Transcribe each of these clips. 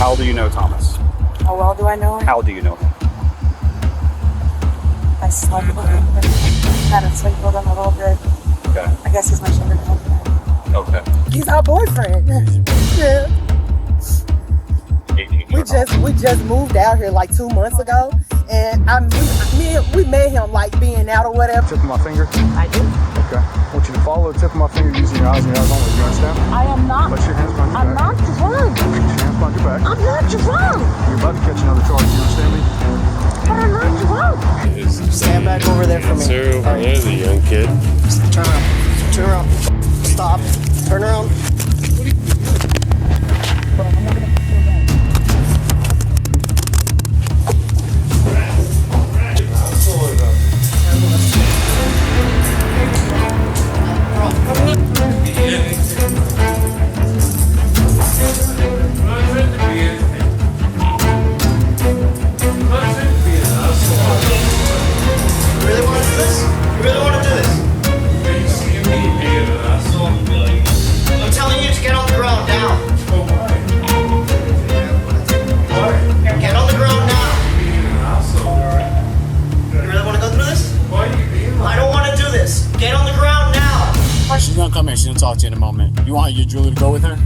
How do you know Thomas? How well do I know him? How do you know him? I slept with him. Had to sleep with him a little bit. Okay. I guess he's my sugar daddy. Okay. He's our boyfriend. Yeah. We just moved out here like 2 months ago, and we met him like being out or whatever. Tip of my finger? I do. Okay. I want you to follow the tip of my finger using your eyes and your eyes only. You understand? I am not. Put your hands behind your I'm back. not drunk. Put your hands behind your back. I'm not drunk. You're about to catch another charge. You understand me? But I'm not drunk. Stand back over there for me. Sir, there's a young kid. Turn around. Turn around. Stop. Turn around. She's gonna come in. She's gonna talk to you in a moment. You want your jeweler to go with her?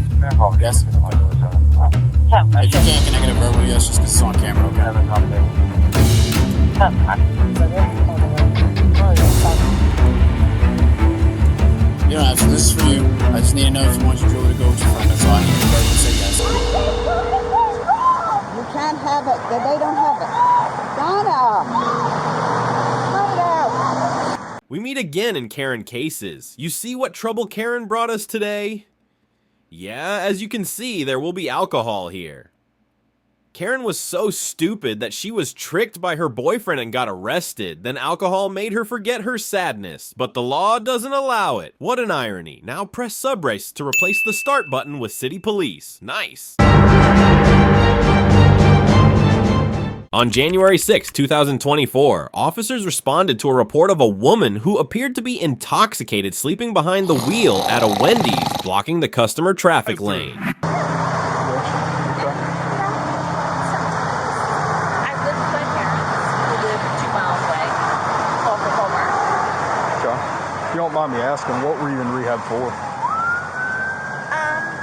Yes. Okay. If you can't, can I get a verbal yes? Just because it's on camera, okay? You don't have to. This is for you. I just need to know if you want your jeweler to go with your friend. That's all I need to verbally say yes. You can't have it. They don't have it. Donna! Cut it out. We meet again in Karen cases. You see what trouble Karen brought us today? Yeah, as you can see, there will be alcohol here. Karen was so stupid that she was tricked by her boyfriend and got arrested. Then alcohol made her forget her sadness, but the law doesn't allow it. What an irony. Now press subrace to replace the start button with city police. Nice. On January 6, 2024, officers responded to a report of a woman who appeared to be intoxicated sleeping behind the wheel at a Wendy's, blocking the customer traffic lane. I live with my parents, who live 2 miles away, Oklahoma. Okay. If you don't mind me asking, what were you in rehab for?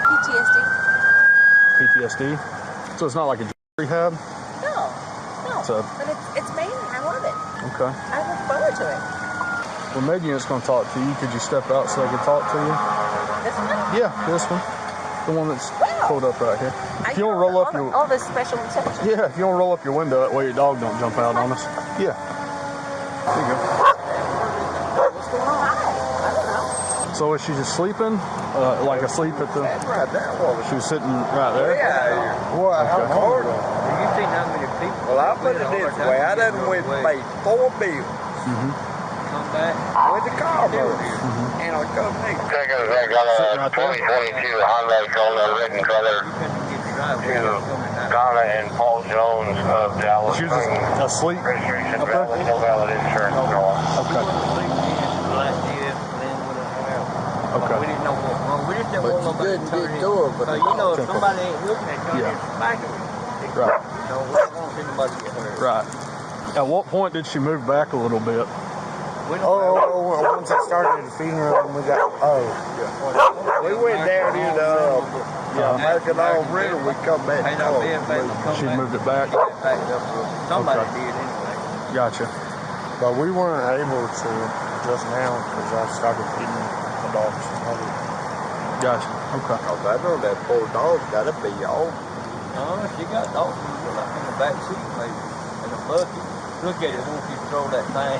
PTSD. PTSD? So it's not like a rehab? No. So, But it's amazing. I love it. okay. I look forward to it. Well, Megan is going to talk to you. Could you step out so I can talk to you? This one? Yeah, this one. The one that's pulled up right here. If you don't roll up your... all this special reception. Yeah, if you don't roll up your window, that way your dog don't jump out on us. Yeah. There you go. What's going on? I don't know. So is she just sleeping? Like asleep at the... Right there, woman. She was sitting right there? Yeah. Boy, how hard? You seen how many people? Well, I put it this way. I done went and paid 4 bills. Come back with the car broke and I come next. I got a 2022 Honda Corolla red and color to Donna and Paul Jones of Dallas. She was just asleep? Registration valid, no valid insurance, no. Okay. Okay. We didn't know what wrong. We just didn't But want you nobody to couldn't turn get in. to her, but So you know if somebody ain't looking at you, smack them. Right. So we don't want anybody to get hurt. Right. At what point did she move back a little bit? once I started the funeral, we got, We went down in American All River, we come back. She moved it back? Somebody Okay. did anyway. Gotcha. But we weren't able to just now because I started feeding the dogs. Gotcha. Okay. Cause I know that poor dog gotta be old. No, she got dogs like in the back seat, maybe, in a bucket. Look at it once you throw that thing.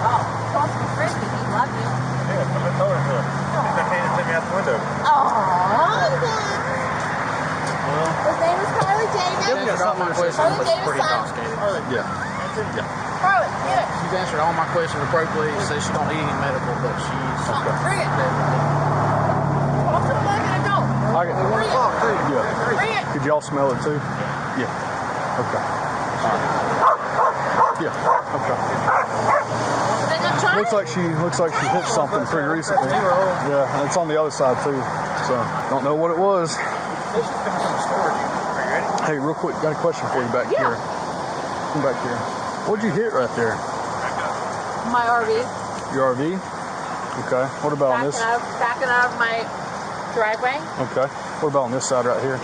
Oh, Frosty Frisbee, he loved you. Yeah, come and throw it to her. She's been handing to me out the window. His name is Carly Davis. Answered all my questions. Carly It's Davis' pretty son. intoxicated. Yeah. Carly, get it. She's answered all my questions appropriately. She says she don't need any medical, but she's... Bring it. Walk to the leg and go. I got Bring it. Yeah. Bring it. Could y'all smell it too? Yeah. Okay. All right. Yeah. Okay. Then I'm trying. Looks like she hit something pretty recently. Yeah, and it's on the other side too. So don't know what it was. Hey, real quick, got a question for you back here. Come back here. What'd you hit right there? My RV. Your RV? Okay. What about on this? Backing out of my driveway. Okay. What about on this side right here?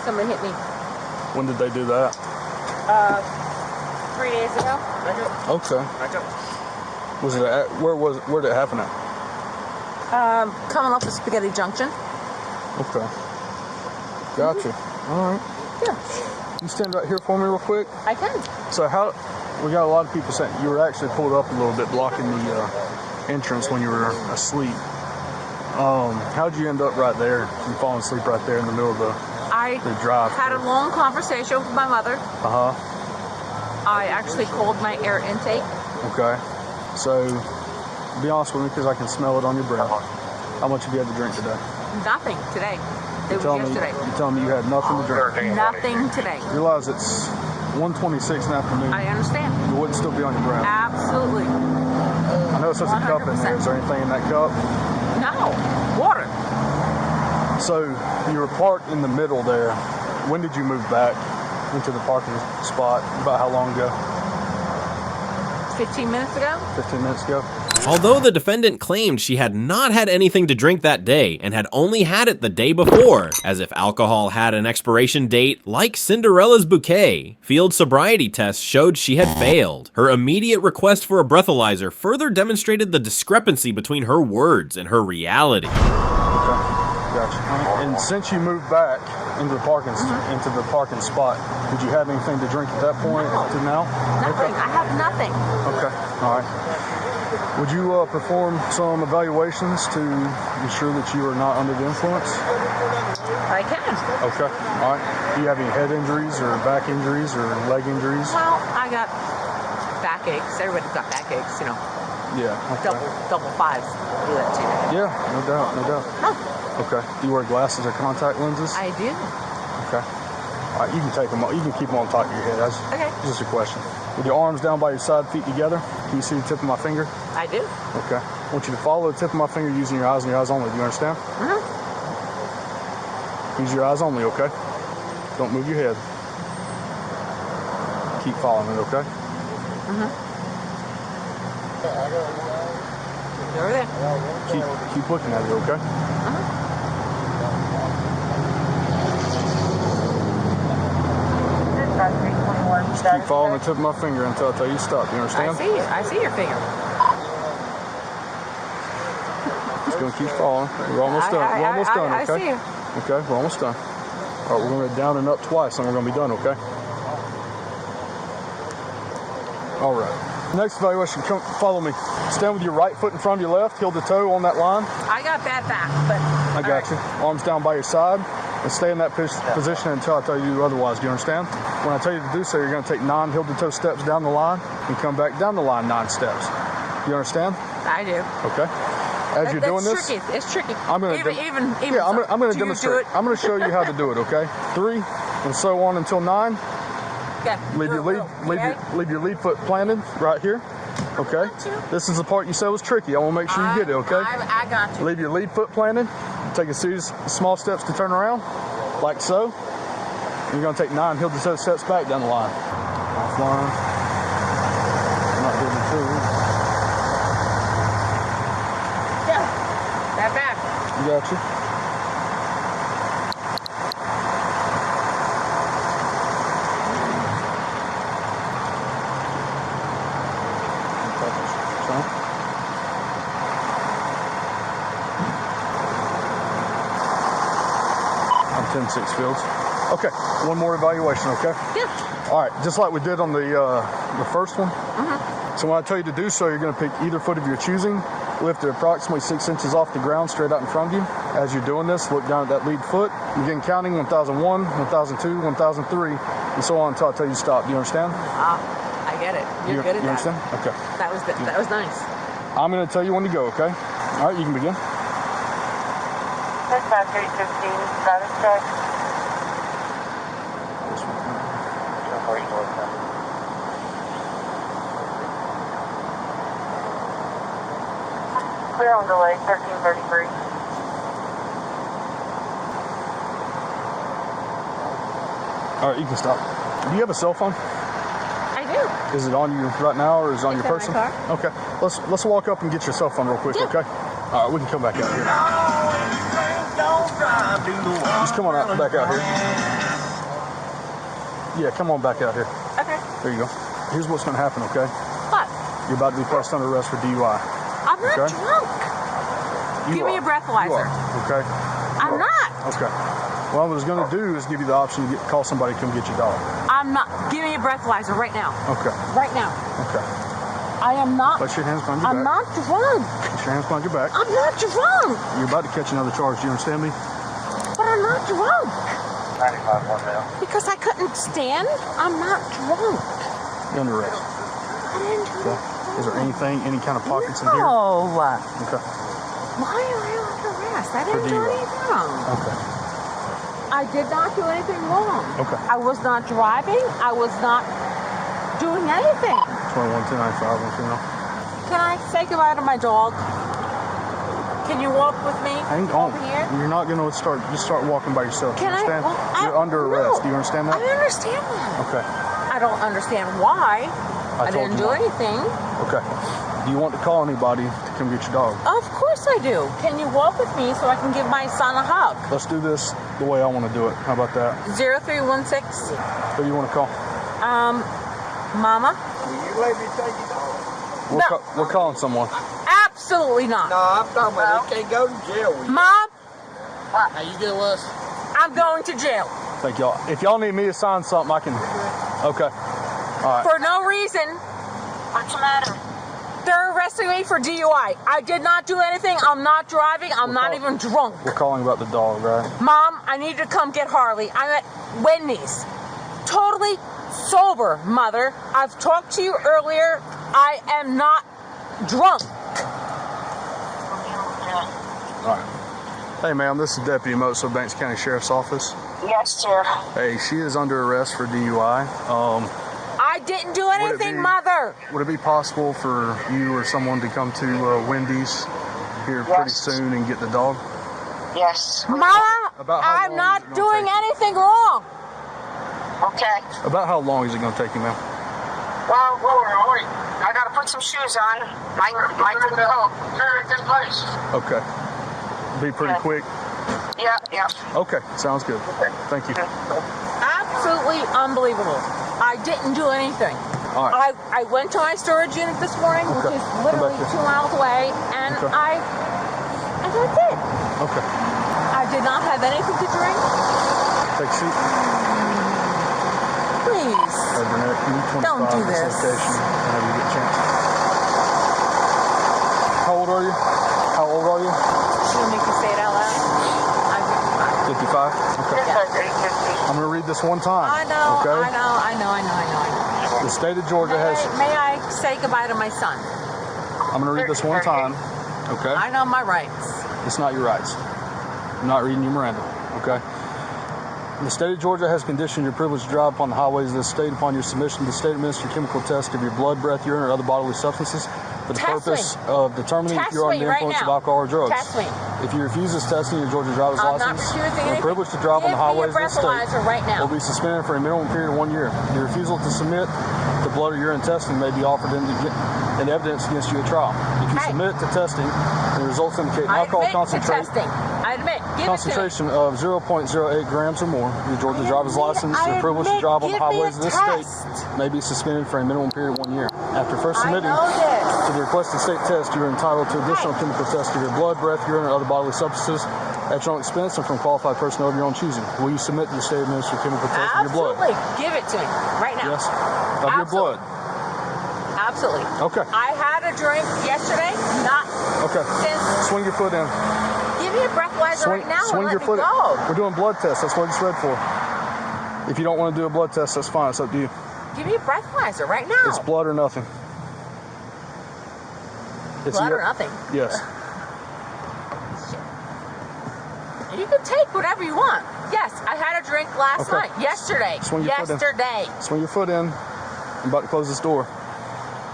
Somebody hit me. When did they do that? 3 days ago. Okay. Was it at, where did it happen at? Coming off of Spaghetti Junction. Okay. Gotcha. All right. Yeah. You stand right here for me real quick. I can. So we got a lot of people saying you were actually pulled up a little bit blocking the entrance when you were asleep. How'd you end up right there and falling asleep right there in the middle of the drive? I had a long conversation with my mother. I actually called my air intake. Okay. So, be honest with me because I can smell it on your breath. How much have you had to drink today? Nothing today. It was yesterday. You're telling me you had nothing to drink? Nothing today. You realize it's 1:26 in the afternoon. I understand. You wouldn't still be on your breath. Absolutely. I know it says a cup in there. Is there anything in that cup? No. Water. So, you were parked in the middle there. When did you move back into the parking spot? About how long ago? 15 minutes ago? 15 minutes ago? Although the defendant claimed she had not had anything to drink that day and had only had it the day before, as if alcohol had an expiration date like Cinderella's bouquet, field sobriety tests showed she had failed. Her immediate request for a breathalyzer further demonstrated the discrepancy between her words and her reality. Okay, gotcha. And since you moved back into the parking spot, did you have anything to drink at that point to now? Nothing. I have nothing. Okay, all right. Would you perform some evaluations to ensure that you are not under the influence? I can. Okay, all right. Do you have any head injuries or back injuries or leg injuries? Well, I got backaches. Everybody's got backaches, you know. Yeah, okay. Double fives do that too. Yeah, no doubt, no doubt. Huh. Okay. Do you wear glasses or contact lenses? I do. Okay. All right, you can take them. You can keep them on top of your head. That's just a question. With your arms down by your side, feet together, can you see the tip of my finger? I do. Okay. I want you to follow the tip of my finger using your eyes and your eyes only. Do you understand? Use your eyes only, okay? Don't move your head. Keep following it, okay? Over there. Keep looking at it, okay? Just keep following the tip of my finger until I tell you to stop. You understand? I see it. I see your finger. Just gonna keep following. We're almost done. We're almost done, okay? I see you. Okay, we're almost done. All right, we're gonna go down and up twice, and we're gonna be done, okay? All right. Next evaluation, come follow me. Stand with your right foot in front of your left, heel to toe on that line. I got bad back, but I got you. Arms down by your side, and stay in that position until I tell you to do otherwise. Do you understand? When I tell you to do so, you're going to take 9 heel to toe steps down the line and come back down the line 9 steps. Do you understand? I do. Okay. As you're doing this, tricky. It's tricky. I'm going to I'm going to demonstrate. I'm going to show you how to do it. Okay. 3, and so on until 9. Okay. Leave your lead foot planted right here. Okay. This is the part you said was tricky. I want to make sure you get it. Okay. I got you. Leave your lead foot planted. Take a series of small steps to turn around, like so. And you're going to take 9 heel to toe steps back down the line. Offline. Not doing it too. Yeah. That back. You got you. I'm 10-6 fields. Okay, one more evaluation, okay? Yeah. All right, just like we did on the first one. So when I tell you to do so, you're going to pick either foot of your choosing, lift it approximately 6 inches off the ground straight out in front of you. As you're doing this, look down at that lead foot. Begin counting 1001, 1002, 1003, and so on until I tell you to stop. Do you understand? I get it. You're good at that. You understand? Okay. That was good. That was nice. I'm going to tell you when to go, okay? All right, you can begin. Dispatch 815, status check. Clear on delay, 1333. All right, you can stop. Do you have a cell phone? I do. Is it on you right now, or is it on your It's in my person? Okay. Let's walk up and get your cell phone real quick. Yeah. Okay. All right, we can come back out here. Just come on out back out here. Yeah, come on back out here. Okay. There you go. Here's what's going to happen. Okay. What? You're about to be placed under arrest for DUI. I'm not Okay. drunk. You Give me are. a breathalyzer. You are. Okay. I'm not. Okay. What I was going to do is give you the option to call somebody to come get your dog. I'm not. Give me a breathalyzer right now. Okay. Right now. Okay. I am not. Place your hands behind your I'm back. not drunk. Place your hands behind your back. I'm not drunk. You're about to catch another charge. Do you understand me? But I'm not drunk. 95 one now. Because I couldn't stand. I'm not drunk. You're under arrest. I didn't do Okay. Is there anything, any kind of pockets in here? No. Okay. Why am I under arrest? I didn't do DUI. anything wrong. Okay. I did not do anything wrong. Okay. I was not driving. I was not doing anything. 21 295. You know. Can I say goodbye to my dog? Can you walk with me Hang on. over here? You're not going to just start walking by yourself. Can you understand? I? You're under arrest. Do you understand that? I understand that. Okay. I don't understand why. I told didn't you do why. anything. Okay. Do you want to call anybody to come get your dog? Of course I do. Can you walk with me so I can give my son a hug? Let's do this the way I want to do it. How about that? 0316. Who do you want to call? Mama? Will you let me take you dog? We're calling someone. Absolutely not. No, I'm talking about he can't go to jail with you. Mom, Hey, you get with us? I'm going to jail. Thank y'all. If y'all need me to sign something, I can. Okay. All right. For no reason. What's the matter? They're arresting me for DUI. I did not do anything. I'm not driving. I'm not even drunk. We're calling about the dog, right? Mom, I need to come get Harley. I'm at Wendy's. Totally sober, Mother. I've talked to you earlier. I am not drunk. All right. Hey, ma'am, this is Deputy Mozo, Banks County Sheriff's Office. Yes, sir. Hey, she is under arrest for DUI. I didn't do anything, Mother. Would it be possible for you or someone to come to Wendy's here pretty Yes. soon and get the dog? Yes. Mama, About how I'm long not is it gonna doing take you? anything wrong. Okay. About how long is it going to take you, ma'am? Well, wait. I gotta put some shoes on. Might go. You're at this place. Okay. Be pretty Okay. quick. Yeah. Okay, sounds good. Thank you. Absolutely unbelievable. I didn't do anything. All right. I went to my storage unit this morning, Okay. which is Come literally back here. 2 miles away, and Okay. and that's it. Okay. I did not have anything to drink. Take a seat. Please. Hey, Burnett, can you 25 Don't do this this. location whenever you get a chance? How old are you? How old are you? Should make you say it out loud. 55? Okay. I'm going to read this one time. I know, Okay? I know. The state of Georgia has... May I say goodbye to my son? I'm going to read this one time. Okay? I know my rights. It's not your rights. I'm not reading you Miranda. Okay? The state of Georgia has conditioned your privilege to drive upon the highways of this state upon your submission to the state administered chemical test of your blood, breath, urine, or other bodily substances for the Test purpose me. of determining if Test you're me under the right influence of now. alcohol or drugs. Test me. If you refuse this testing, your Georgia driver's I'm not license refusing and anything. privilege to drive on the Give me a highways of this state breathalyzer right now. will be suspended for a minimum period of 1 year. Your refusal to submit to blood or urine testing may be offered in evidence against you at trial. If you Hey. submit to testing and the results indicate an I alcohol admit to concentration testing. I admit. Give concentration of 0.08 grams or more, your Georgia driver's license and privilege to drive on the highways of this state may be suspended for a minimum period of 1 year. After first it to me. submitting I know this. to the requested state test, you are entitled to additional chemical tests of your blood, breath, urine, or other bodily substances at your own expense and from qualified personnel of your own choosing. Will you submit to the state administered chemical test of your blood? Absolutely. Give it to me right now. Yes. Of your blood. Absolutely. Okay. I had a drink yesterday. Not Okay. since. Swing your foot in. Give me a breathalyzer right now swing and your let foot me go. in. We're doing blood tests. That's what it's read for. If you don't want to do a blood test, that's fine. It's up to you. Give me a breathalyzer right now. It's blood or nothing. It's Blood or nothing. Yes. You can take whatever you want. Yes, I had a drink last Okay. night. Yesterday. Swing your foot in. Yesterday. Swing your foot in. I'm about to close this door.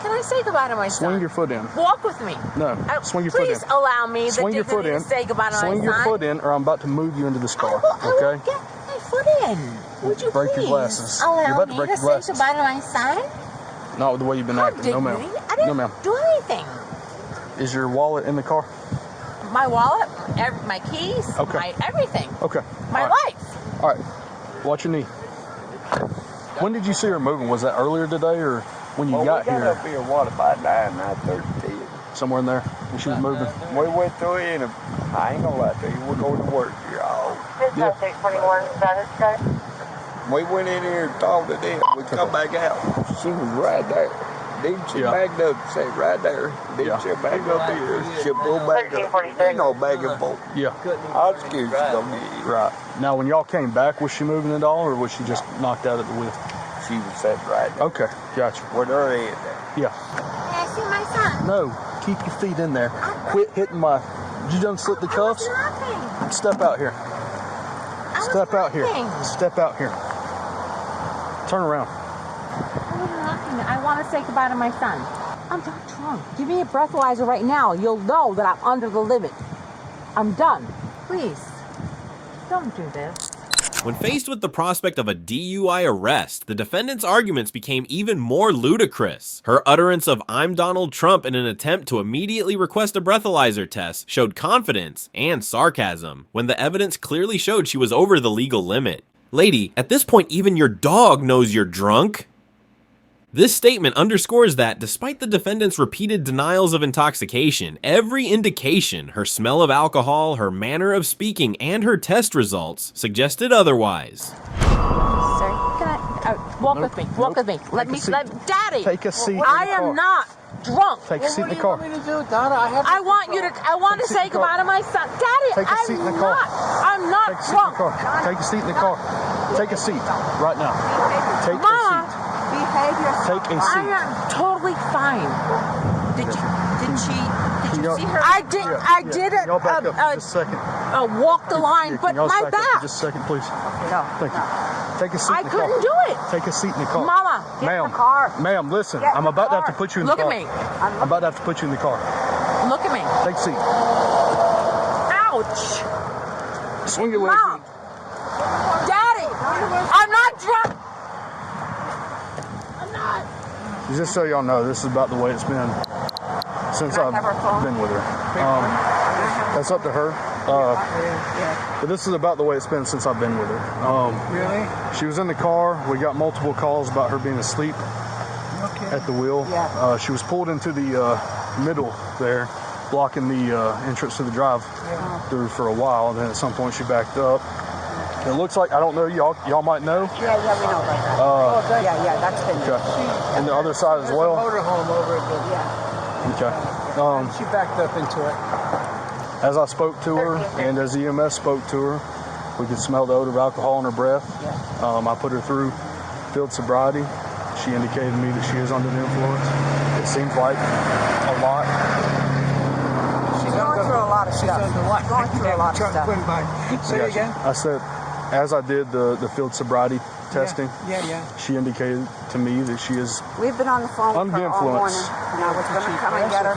Can I say goodbye to my son? Swing your foot in. Walk with me. No. Swing your foot in. Please allow me the Swing your foot dignity in. to say goodbye to my son. Swing your foot in, or I'm about to move you into this car. I will Okay? get my foot put in. Would you Break please your glasses. allow You're about to me break to your glasses. say goodbye to my son? Not with the way you've been How acting. No, ma'am. dignity. I No, didn't ma'am. do anything. Is your wallet in the car? My wallet, my keys, Okay. my everything, Okay. my All right. life. All right. Watch your knee. When did you see her moving? Was that earlier today or when you got we here? got up here, what, about 9:30, 10. Somewhere in there when she was moving? We went through it, and I ain't gonna lie to you, we're going to work here. Yeah. 621, We went in here and talked to them. We come back out. She was right there. Then she Yeah. backed up, say right there. Then Yeah. she back up here. She'll go back up. Ain't no back and forth. Yeah. I was scared she gonna get hit. Right. Now, when y'all came back, was she moving at all or was she just knocked out at the wheel? She was sitting right there. Okay. Gotcha. With her head there. Yeah. May I see my son? No. Keep your feet in there. Quit hitting my... Did you done slip the cuffs? Nothing. Step out here. Step out here. Step out here. Turn around. I want to say goodbye to my son. I'm not drunk. Give me a breathalyzer right now. You'll know that I'm under the limit. I'm done. Please, don't do this. When faced with the prospect of a DUI arrest, the defendant's arguments became even more ludicrous. Her utterance of "I'm Donald Trump" in an attempt to immediately request a breathalyzer test showed confidence and sarcasm, when the evidence clearly showed she was over the legal limit. Lady, at this point even your dog knows you're drunk. This statement underscores that, despite the defendant's repeated denials of intoxication, every indication, her smell of alcohol, her manner of speaking, and her test results suggested otherwise. Sir, can I walk with me? Walk with me. Let me, Daddy. Take a seat in the I car. am not drunk. Take a seat in the car. I want you to. I want to Take a seat say in the car. goodbye to my son, Daddy. Take a seat in the car. I'm not Take a seat in the drunk. car. Take a seat in the car. Take a seat right now. Take a Mama, seat. Behave yourself. Take a I seat. am totally fine. Did you see her? I did. I did it. Y'all back up for just a second. Walk the line, Yeah, but can y'all my back up back. for just a second, please. No. Thank you. Take a seat I in the car. couldn't do it. Take a seat in the car. Mama, Get in Ma'am, the car. ma'am, listen. Get in I'm the about to have to car. put you in look the at car. me. I'm about to have to put you in the car. Look at me. Take a seat. Ouch. Swing your legs. Mom. Daddy, I'm not drunk. I'm not. Just so y'all know, this is about the way it's been since Can I have her phone? I've been with her. That's up to her. But this is about the way it's been since I've been with her. Really? She was in the car. We got multiple calls about her being asleep at the wheel. Yeah. She was pulled into the middle there, blocking the entrance to the drive through for a while. Then at some point she backed up. It looks like, I don't know, y'all might know. Yeah, we know about that. Yeah, that's been. Okay. And the other side as well. Motorhome over at the. Yeah. Okay. She backed up into it. As I spoke to her and as EMS spoke to her, we could smell the odor of alcohol in her breath. I put her through field sobriety. She indicated to me that she is under the influence. It seems like a lot. She's going through a lot of stuff. Going through a lot of stuff. Say it again? I said, as I did the field sobriety testing, Yeah. she indicated to me that she is, We've been on the phone with Under her the all morning, influence. and I was going to come and get her.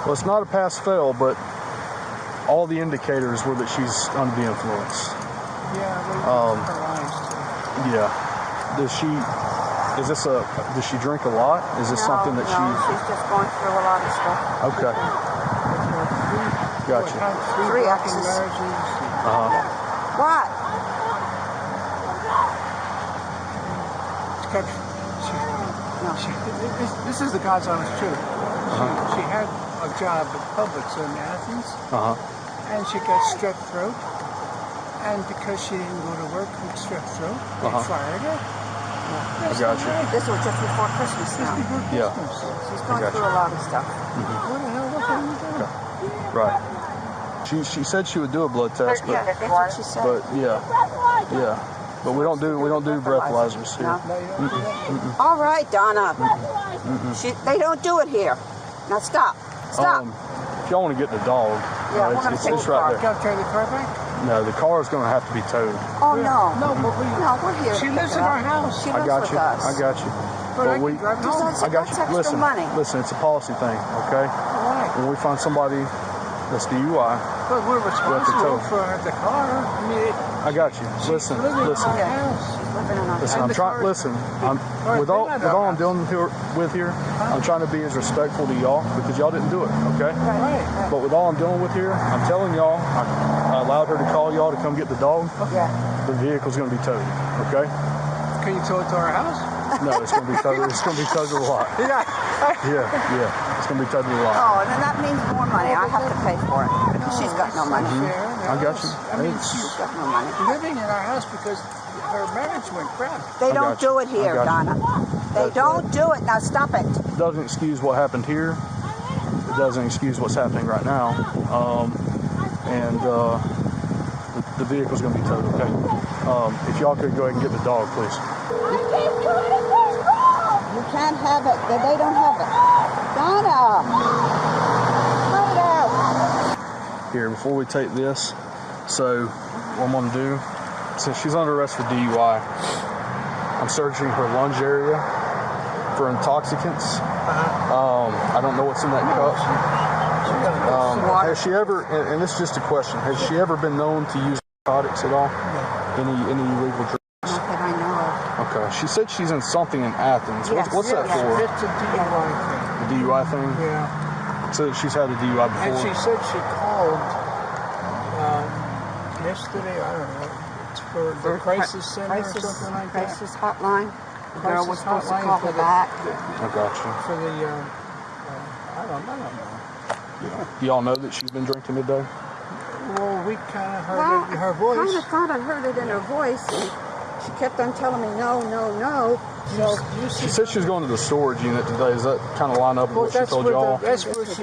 well, it's not a pass-fail, but all the indicators were that she's under the influence. Yeah. Does she drink a lot? Is this something that No, she's just going through a lot of stuff. Okay. Gotcha. 3 X's. What? This is the God's honest truth. She had a job at Publix in Athens, and she got strep throat. And because she didn't go to work with strep throat, they fired her. I got you. This was just before Christmas now. Yeah. She's going through a lot of stuff. What the hell? What can we do? Right. She said she would do a blood test, but That's what she said. yeah. But we don't do breathalyzers here. No. All right, Donna. They don't do it here. Now stop. Stop. If y'all want to get the dog, it's right there. Can I carry the car back? No, the car is going to have to be towed. Oh no. No, but we're here. She to lives pick in her our up. house. She I lives got with you. us. I got you. But I we, can drive home. That's I got you. extra Listen, money. listen. It's a policy thing, okay? Why? When we find somebody that's DUI But we're responsible for the car. I mean, I got you. Listen. Living Listen. With all I'm dealing with here, I'm trying to be as respectful to y'all because y'all didn't do it, okay? Right. But with all I'm dealing with here, I'm telling y'all, I allowed her to call y'all to come get the dog. Yeah. The vehicle's going to be towed, okay? Can you tow it to our house? No, it's going to be towed. It's going to be towed to the lot. Yeah. Yeah. It's going to be towed to the lot. Oh, then that means more money. I have to pay for it because she's got no money. I got you. I mean, She's got no money. living in our house because her marriage went crap. They I don't got you. do it here, I got you. Donna. They don't do it. Now stop it. It doesn't excuse what happened here. It doesn't excuse what's happening right now. The vehicle's going to be towed, okay? If y'all could go ahead and get the dog, please. You can't have it. They don't have it. Donna! Cut it out. Here, before we take this, so what I'm going to do, since she's under arrest for DUI, I'm searching her lunge area for intoxicants. I don't know what's in that cup. Has she ever, and this is just a question, has she ever been known to use narcotics at all? Any illegal drugs? Not that I know of. Okay. She said she's in something in Athens. Yes. What's that for? It's a DUI thing. The DUI thing? Yeah. So she's had a DUI before? And she said she called yesterday, I don't know, it's for the crisis center or something like that. Crisis hotline. The girl was supposed to Hotline call for her back. I got you. For the, I don't know. Do y'all know that she's been drinking today? Well, we kind of heard it in her voice. Kind of thought I heard it in her voice. And she kept on telling me no. So She said she was going to the storage unit today. Does that kind of line up with what she told y'all? That's where she's,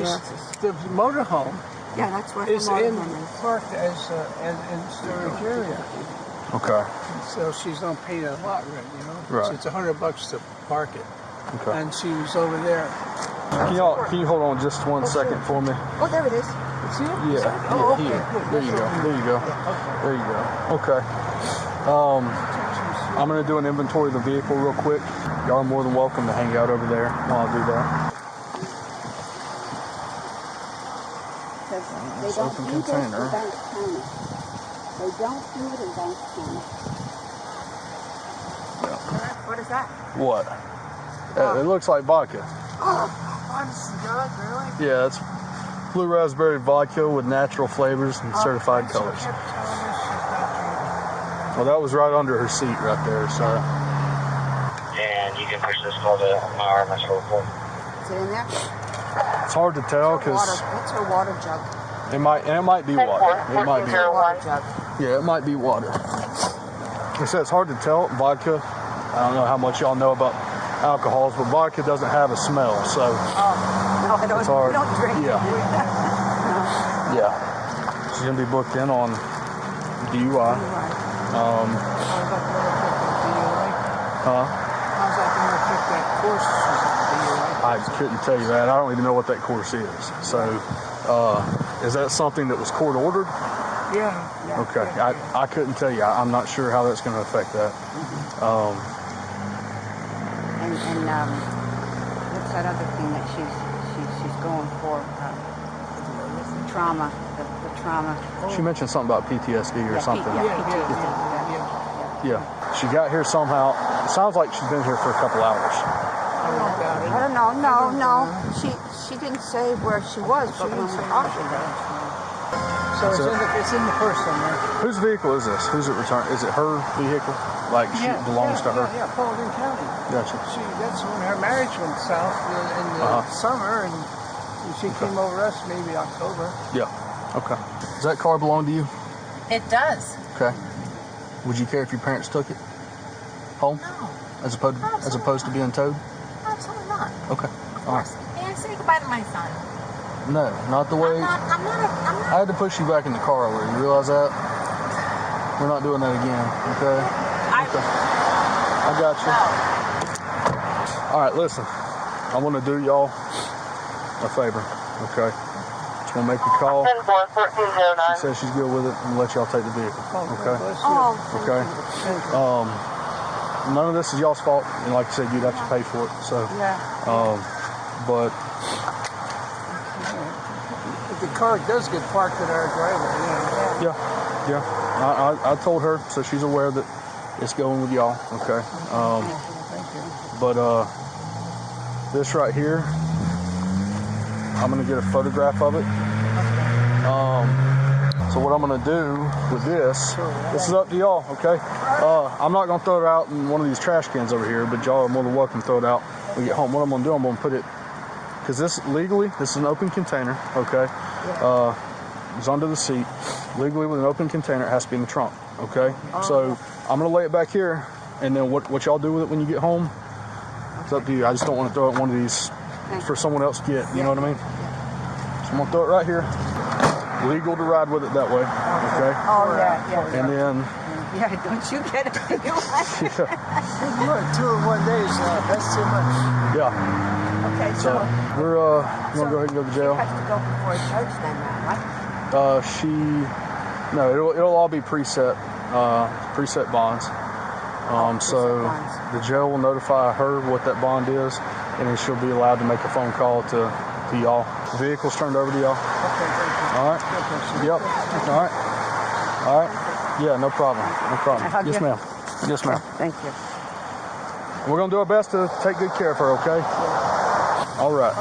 the motorhome yeah, that's where is her in motorhome is. parked as in storage area. Okay. So she's don't pay a lot rent, you know. Right. So it's $100 to park it. Okay. And she was over there. Can you hold on just one second for me? Oh, there it is. See it? Yeah. Oh, okay. Here. Good. There you go. There you go. Okay. I'm going to do an inventory of the vehicle real quick. Y'all are more than welcome to hang out over there while I do that. They don't Open do this in container. Banks County. They don't do it in Banks County. What is that? What? It looks like vodka. Oh, honest to God, really? Yeah, it's blue raspberry vodka with natural flavors and certified colors. Well, that was right under her seat right there, so. And you can push this call to my RMS report. Is it in there? It's hard to tell because It's her water jug. it might be water. It might be. Water jug. Yeah, it might be water. Like I said, it's hard to tell. Vodka, I don't know how much y'all know about alcohols, but vodka doesn't have a smell, so No, I don't, it's hard. don't drink. Yeah. Yeah. She's going to be booked in on DUI. How's that going to affect that course? I couldn't tell you that. I don't even know what that course is. So, is that something that was court ordered? Yeah. Okay. I couldn't tell you. I'm not sure how that's going to affect that. And what's that other thing that she's going for? Trauma. The trauma. She mentioned something about PTSD or something. Yeah. She got here somehow. It sounds like she's been here for a couple hours. I don't know. No. She didn't say where she was, but when we talked to her. So it's in the person, right? Whose vehicle is this? Who's it returned? Is it her vehicle? Like she belongs to her? Yeah, Paulding County. Gotcha. That's when her marriage went south in the summer, and she came over us maybe October. Yeah. Okay. Does that car belong to you? It does. Okay. Would you care if your parents took it home? No. As opposed to being towed? Absolutely not. Okay. All right. May I say goodbye to my son? No, not the way. I'm not. I had to push you back in the car earlier. You realize that? We're not doing that again. Okay. I got you. All right, listen. I want to do y'all a favor. Okay. Just want to make a call. She says she's good with it, and let y'all take the vehicle. Okay. Okay. None of this is y'all's fault, and like I said, you'd have to pay for it. So. Yeah. But But the car does get parked at our driveway, you know. Yeah. I told her, so she's aware that it's going with y'all. Okay. Thank you. But this right here, I'm gonna get a photograph of it. So what I'm gonna do with this is up to y'all, okay? I'm not gonna throw it out in one of these trash cans over here, but y'all are more than welcome to throw it out when you get home. What I'm gonna do, I'm gonna put it, because this is an open container, okay? It's under the seat. Legally, with an open container, it has to be in the trunk, okay? So I'm gonna lay it back here, and then what y'all do with it when you get home, it's up to you. I just don't want to throw it one of these for someone else to get, you know what I mean? So I'm gonna throw it right here. Legal to ride with it that way, okay? Oh, yeah. And then, Yeah, don't you get it? yeah, 2 in 1 day is that's too much. yeah. Okay, So we're gonna go ahead and go to jail. has to go before a judge then, right? No, it'll all be preset bonds. So the jail will notify her what that bond is, and then she'll be allowed to make a phone call to y'all. The vehicle's turned over to y'all. Okay, thank you. All right. Yep. All right. All right. Yeah, no problem. No problem. Yes, ma'am. Yes, ma'am. Thank you. We're gonna do our best to take good care of her. Okay. All right.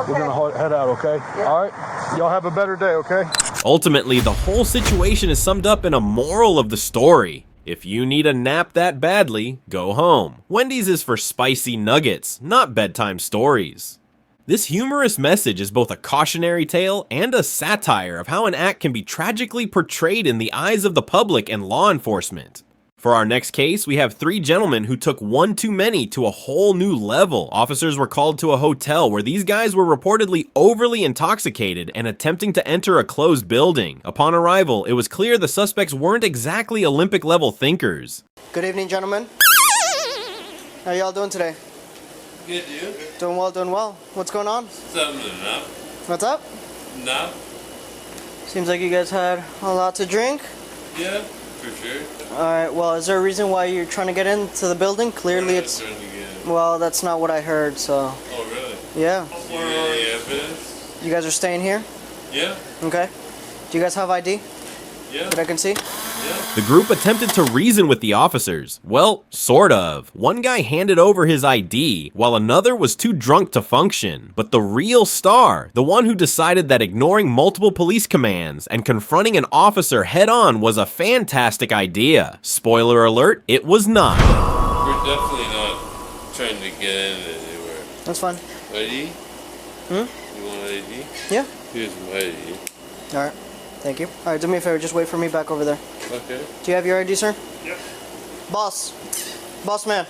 We're gonna head out. Okay. All right. Y'all have a better day. Okay. Ultimately, the whole situation is summed up in a moral of the story. If you need a nap that badly, go home. Wendy's is for spicy nuggets, not bedtime stories. This humorous message is both a cautionary tale and a satire of how an act can be tragically portrayed in the eyes of the public and law enforcement. For our next case, we have 3 gentlemen who took one too many to a whole new level. Officers were called to a hotel where these guys were reportedly overly intoxicated and attempting to enter a closed building. Upon arrival, it was clear the suspects weren't exactly Olympic-level thinkers. Good evening, gentlemen. How y'all doing today? Good, you? Doing well, doing well. What's going on? Something enough. What's up? No? Seems like you guys had a lot to drink. Yeah, for sure. Alright, well, is there a reason why you're trying to get into the building? Clearly it's... Well, that's not what I heard, so... Oh, really? Yeah. You got any evidence? You guys are staying here? Yeah. Okay. Do you guys have ID? Yeah. That I can see? The group attempted to reason with the officers. Well, sort of. One guy handed over his ID, while another was too drunk to function. But the real star, the one who decided that ignoring multiple police commands and confronting an officer head-on was a fantastic idea. Spoiler alert, it was not. We're definitely not trying to get in anywhere. That's fine. ID? You want ID? Yeah. Here's my ID. Alright. Thank you. Alright, do me a favor, just wait for me back over there. Okay. Do you have your ID, sir? Yep. Boss. Boss man.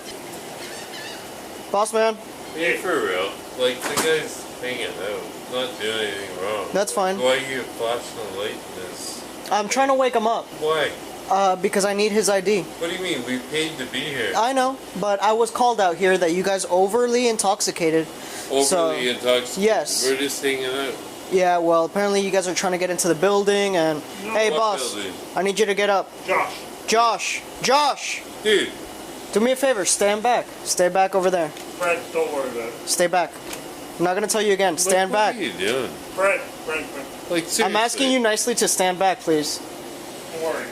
Boss man. Hey, for real. Like, the guy's hanging out. Not doing anything wrong. That's fine. Why are you flashing the light in this? I'm trying to wake him up. Why? Because I need his ID. What do you mean? We paid to be here. I know, but I was called out here that you guys overly intoxicated. Overly intoxicated? Yes. We're just hanging out. Yeah, well, apparently you guys are trying to get into the building and... Hey, What boss. building? I need you to get up. Josh. Dude. Do me a favor, stand back. Stay back over there. Fred, don't worry about it. Stay back. I'm not going to tell you again. Stand back. What are you doing? Fred. Like, seriously. I'm asking you nicely to stand back, please. Don't worry.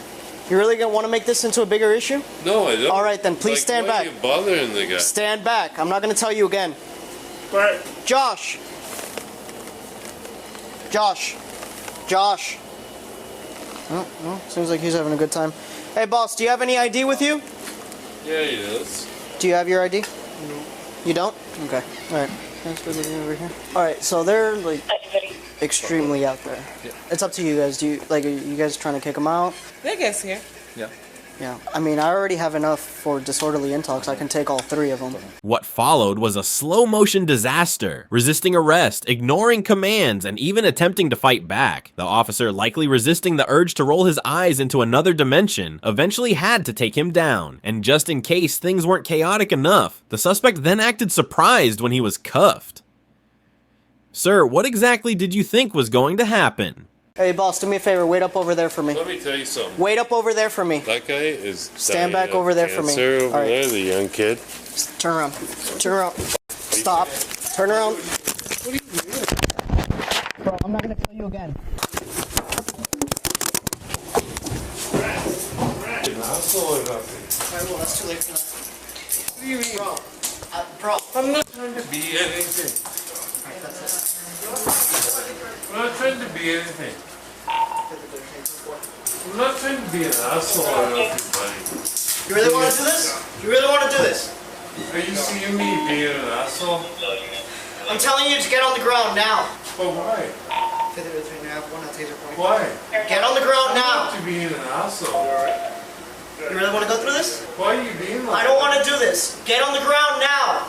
You really going to want to make this into a bigger issue? No, I don't. All right, then please stand why back. Are you bothering the guy? Stand back. I'm not going to tell you again. Fred. Josh. Oh, well, seems like he's having a good time. Hey, boss, do you have any ID with you? Yeah, he does. Do you have your ID? No. You don't? Okay. All right. Thanks for looking over here. All right, so they're like extremely out there. Yeah. It's up to you guys. Are you guys trying to kick them out? They guess here. Yeah. Yeah. I mean, I already have enough for disorderly intox. I can take all 3 of them. What followed was a slow-motion disaster, resisting arrest, ignoring commands, and even attempting to fight back. The officer, likely resisting the urge to roll his eyes into another dimension, eventually had to take him down. And just in case things weren't chaotic enough, the suspect then acted surprised when he was cuffed. Sir, what exactly did you think was going to happen? Hey, boss, do me a favor. Wait up over there for me. Let me tell you something. Wait up over there for me. That guy is Stand back over there for me. Over All right. there, the young kid. Turn around. Turn around. Stop. Turn around. Bro, I'm not gonna tell you again. Alright, well, that's too late for that. What do you mean? Bro. I'm not trying to be anything. I'm not trying to be anything. I'm not trying to be an asshole or anything, buddy. You really want to do this? You really want to do this? Are you seeing me being an asshole? I'm telling you to get on the ground now. But why? Why? Get on the ground now. To being an asshole. You really want to go through this? Why are you being like I don't want to do this. Get on the ground now.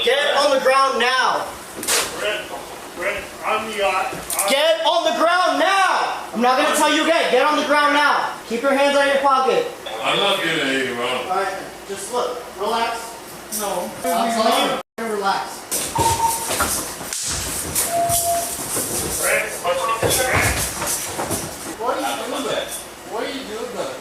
Get on the ground now. Get on the ground now. I'm not going to tell you again. Get on the ground now. Keep your hands out of your pocket. I'm not doing anything wrong. All right, just look. Relax. No. I'm telling you. Relax. Why are you doing that? Why are you doing that?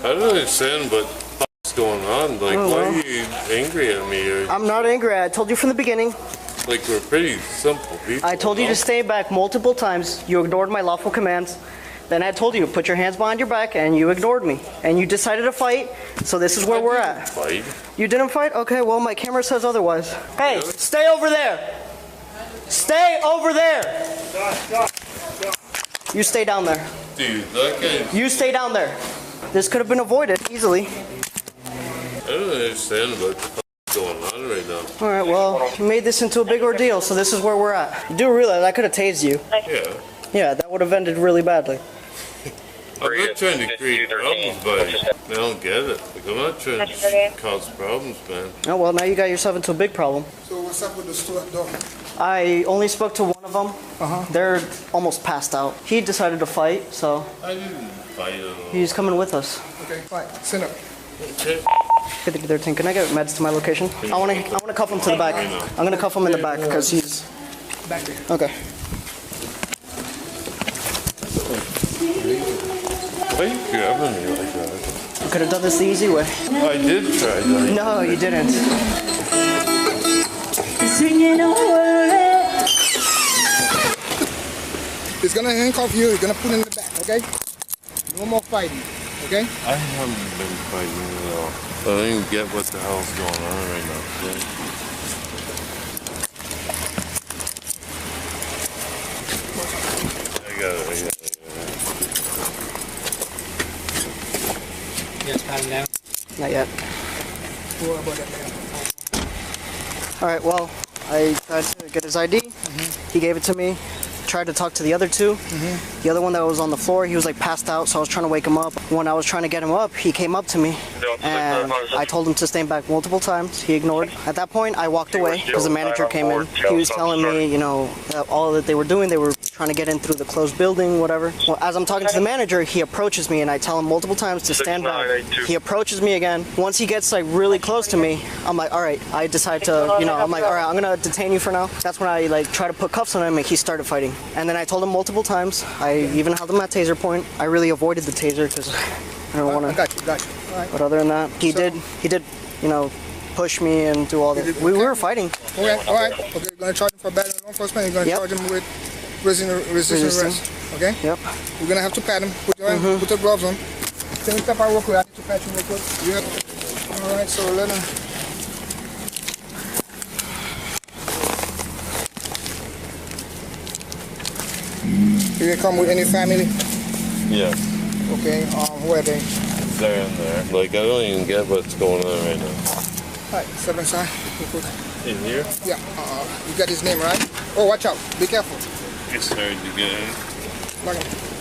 I don't understand what's going on. Like, why are you angry at me? Or, I'm not angry. I told you from the beginning. like, we're pretty simple people. I told you to stay back multiple times. You ignored my lawful commands. Then I told you to put your hands behind your back, and you ignored me. And you decided to fight, so this is where we're at. Fight? You didn't fight? Okay, well, my camera says otherwise. Hey, stay over there. Stay over there. You stay down there. Dude, that guy... You stay down there. This could have been avoided easily. I don't understand what's going on right now. All right, well, you made this into a big ordeal, so this is where we're at. You do realize I could have tased you. Yeah. Yeah, that would have ended really badly. I'm not trying to create problems, buddy. I don't get it. Like, I'm not trying to cause problems, man. Oh, well, now you got yourself into a big problem. So what's up with the store door? I only spoke to one of them. They're almost passed out. He decided to fight, so I didn't fight at all. he's coming with us. Okay, fine. Sit up. Okay. 5013, can I get meds to my location? I want to cuff him to the back. I'm going to cuff him in the back because he's... Back there. Okay. Why are you grabbing me like that? I could have done this the easy way. I did try that. No, you didn't. He's gonna handcuff you. He's gonna put in the back. Okay. No more fighting. Okay. I haven't been fighting at all. I don't even get what the hell's going on right now. I got it. Yes, pat him down. Not yet. All right, well, I tried to get his ID. He gave it to me. Tried to talk to the other two. The other one that was on the floor, he was like passed out, so I was trying to wake him up. When I was trying to get him up, he came up to me, and I told him to stay back multiple times. He ignored. At that point, I walked away because the manager came in. He was telling me, you know, that all that they were doing, they were trying to get in through the closed building, whatever. Well, as I'm talking to the manager, he approaches me, and I tell him multiple times to stand back. He approaches me again. Once he gets like really close to me, I'm like, all right. I decide to, you know, I'm like, all right, I'm gonna detain you for now. That's when I like try to put cuffs on him, and he started fighting. And then I told him multiple times. I even held him at taser point. I really avoided the taser because I don't want to. Got you. All right. But other than that, he did, you know, push me and do all that. We were fighting. Okay. All right. Okay. You're gonna charge him for battery law enforcement. You're gonna charge him with resisting arrest. Okay. Yep. We're gonna have to pat him. Put your put the gloves on. Can you step out real quick? I need to pat you real quick. Yep. All right. So let him. Do you come with any family? Yeah. Okay, where are they? They're in there. Like, I don't even get what's going on right now. Alright, step inside. In here? Yeah, you got his name, right? Oh, watch out. Be careful. It's hard to get in. Look at him.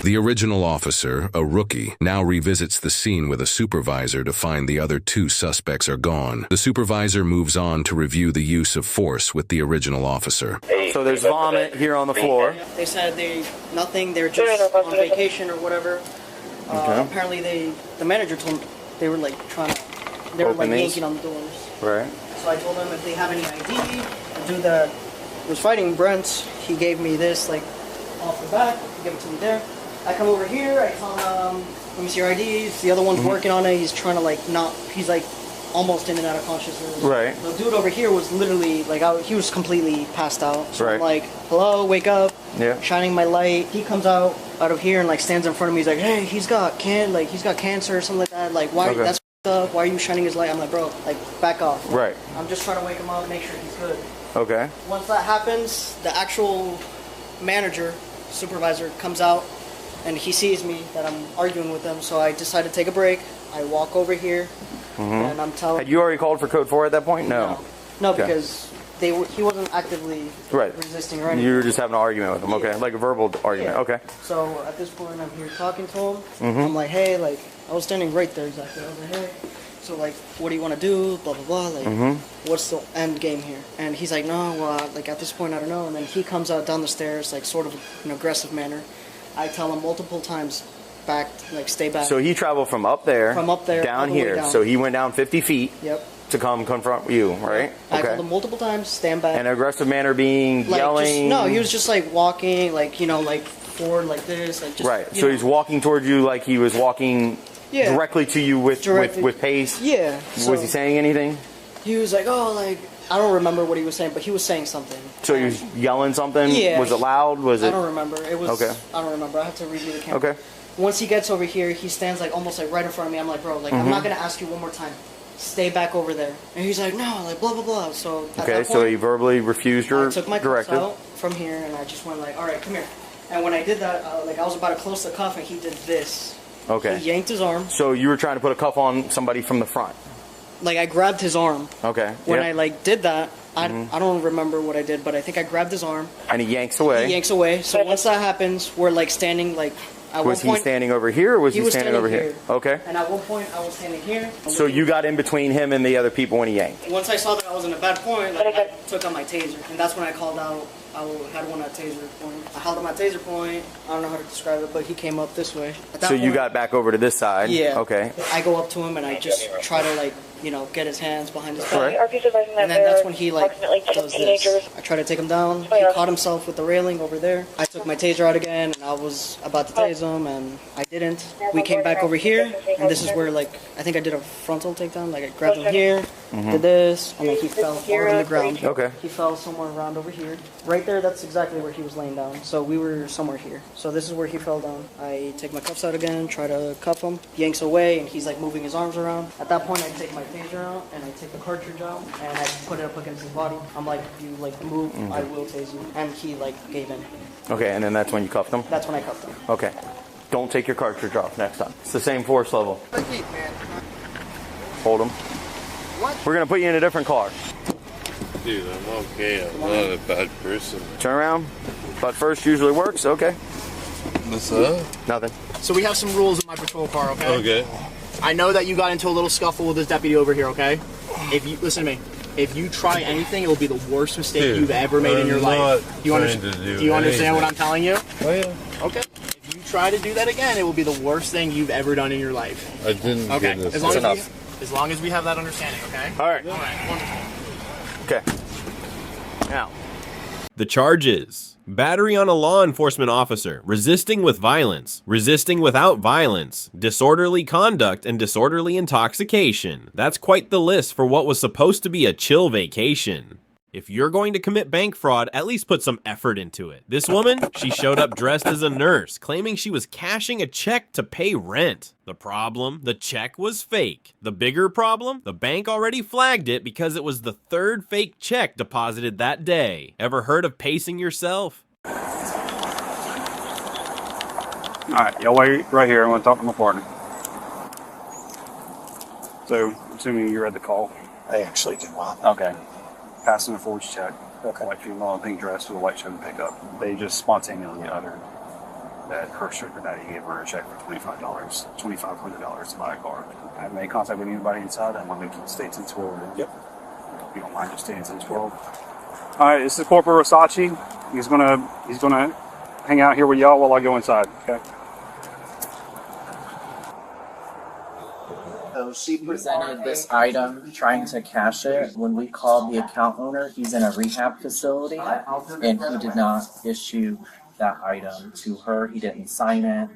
The original officer, a rookie, now revisits the scene with a supervisor to find the other two suspects are gone. The supervisor moves on to review the use of force with the original officer. So there's vomit here on the floor. They said nothing. They're just on vacation or whatever. Okay. Apparently, the manager told them they were like trying to, they were like yanking on the doors. Right. So I told them if they have any ID, the dude that was fighting Brent, he gave me this like off the back. He gave it to me there. I come over here, I tell him, let me see your IDs. The other one's working on it. He's trying to like not, he's like almost in and out of consciousness. Right. The dude over here was literally like, he was completely passed out. So Right. I'm like, hello, wake up. Yeah. Shining my light. He comes out of here and like stands in front of me. He's like, hey, he's got cancer or something like that. Like, why? Okay. That's up. Why are you shining his light? I'm like, bro, like, back off. Right. I'm just trying to wake him up, make sure he's good. Okay. Once that happens, the actual manager, supervisor, comes out and he sees me that I'm arguing with him. So I decide to take a break. I walk over here and I'm telling. Had you already called for code 4 at that point? No. No, Okay. because he wasn't actively resisting or anything. You were just having an argument with him. Okay. Like a verbal argument. Yeah. Okay. So at this point, I'm here talking to him. Mhm. I'm like, hey, like, I was standing right there exactly. I was like, hey, so like, what do you want to do? Blah, blah, blah. Like, what's the end game here? And he's like, no, like at this point, I don't know. And then he comes out down the stairs, like sort of in an aggressive manner. I tell him multiple times, back, like, stay back. So he traveled from up there, From up there, all down the way here. down. So he went down 50 feet Yep. to come confront you, right? I told him multiple times, stand back. An aggressive manner being like, yelling. no, he was just like walking, like, you know, like forward like this, like just. Right. you So know. he's walking towards you like he was walking Yeah. directly to you with pace. Yeah. Was he saying anything? He was like, oh, like, I don't remember what he was saying, but he was saying something. So he was yelling something? Yeah. Was it loud? Was it? I don't remember. It was. Okay. I don't remember. I have to review the camera. Okay. Once he gets over here, he stands like almost like right in front of me. I'm like, bro, like, I'm not gonna ask you one more time. Stay back over there. And he's like, no, like, blah blah blah. So at Okay. that So point, he verbally refused your I took my cuffs directive. out from here, and I just went like, all right, come here. And when I did that, like, I was about to close the cuff, and he did this. Okay. He yanked his arm. So you were trying to put a cuff on somebody from the front. Like, I grabbed his arm. Okay. When yeah. I like did that, I don't remember what I did, but I think I grabbed his arm. And he yanks away. He yanks away. So once that happens, we're like standing like. At Was one he point, standing over here or was he was standing over here? Okay. And at one point, I was standing here. So you got in between him and the other people when he yanked. Once I saw that I was in a bad point, like, I took out my taser, and that's when I called out. I had one at taser point. I held up my taser point. I don't know how to describe it, but he came up this way. At that So you point, got back over to this side. Yeah. Okay. I go up to him and I just try to like, you know, get his hands behind his Right. back. And then that's when he like does this. I try to take him down. He caught himself with the railing over there. I took my taser out again and I was about to tase him and I didn't. We came back over here and this is where like I think I did a frontal takedown. Like I grabbed him here, did this, and then he fell hard on the ground. Okay. He fell somewhere around over here. Right there, that's exactly where he was laying down. So we were somewhere here. So this is where he fell down. I take my cuffs out again, try to cuff him. He yanks away and he's like moving his arms around. At that point, I take my taser out and I take the cartridge out and I put it up against his body. I'm like, if you like move, I will tase you. And he like gave in. Okay, and then that's when you cuffed him? That's when I cuffed him. Okay. Don't take your cartridge off next time. It's the same force level. Hold him. What? We're going to put you in a different car. Dude, I'm okay. I'm not a bad person. Turn around. Butt first usually works. Okay. What's up? Nothing. So we have some rules in my patrol car, okay? Okay. I know that you got into a little scuffle with this deputy over here, okay? If you listen to me, if you try anything, it will be the worst mistake Dude, you've ever made in your life. Do you understand what I'm telling you? Oh yeah. Okay. If you try to do that again, it will be the worst thing you've ever done in your life. I didn't Okay. get this. As long as we have that understanding, okay? All right. All right. Wonderful. Okay. Now. The charges: battery on a law enforcement officer, resisting with violence, resisting without violence, disorderly conduct, and disorderly intoxication. That's quite the list for what was supposed to be a chill vacation. If you're going to commit bank fraud, at least put some effort into it. This woman, she showed up dressed as a nurse, claiming she was cashing a check to pay rent. The problem? The check was fake. The bigger problem? The bank already flagged it because it was the third fake check deposited that day. Ever heard of pacing yourself? Alright, y'all wait right here. I'm going to talk to my partner. So, assuming you read the call. I actually did not. Okay. Passing a forged check. Okay. White female in pink dress with a white shirt and pickup. They just spontaneously uttered that her sugar daddy gave her a check for $2,500 to buy a car. I haven't made contact with anybody inside. I'm going to stay 10-12. Yep. If you don't mind just staying 10-12. Alright, this is Corporal Rosace. He's gonna hang out here with y'all while I go inside, okay? So she presented this item trying to cash it. When we called the account owner, he's in a rehab facility and he did not issue that item to her. He didn't sign it.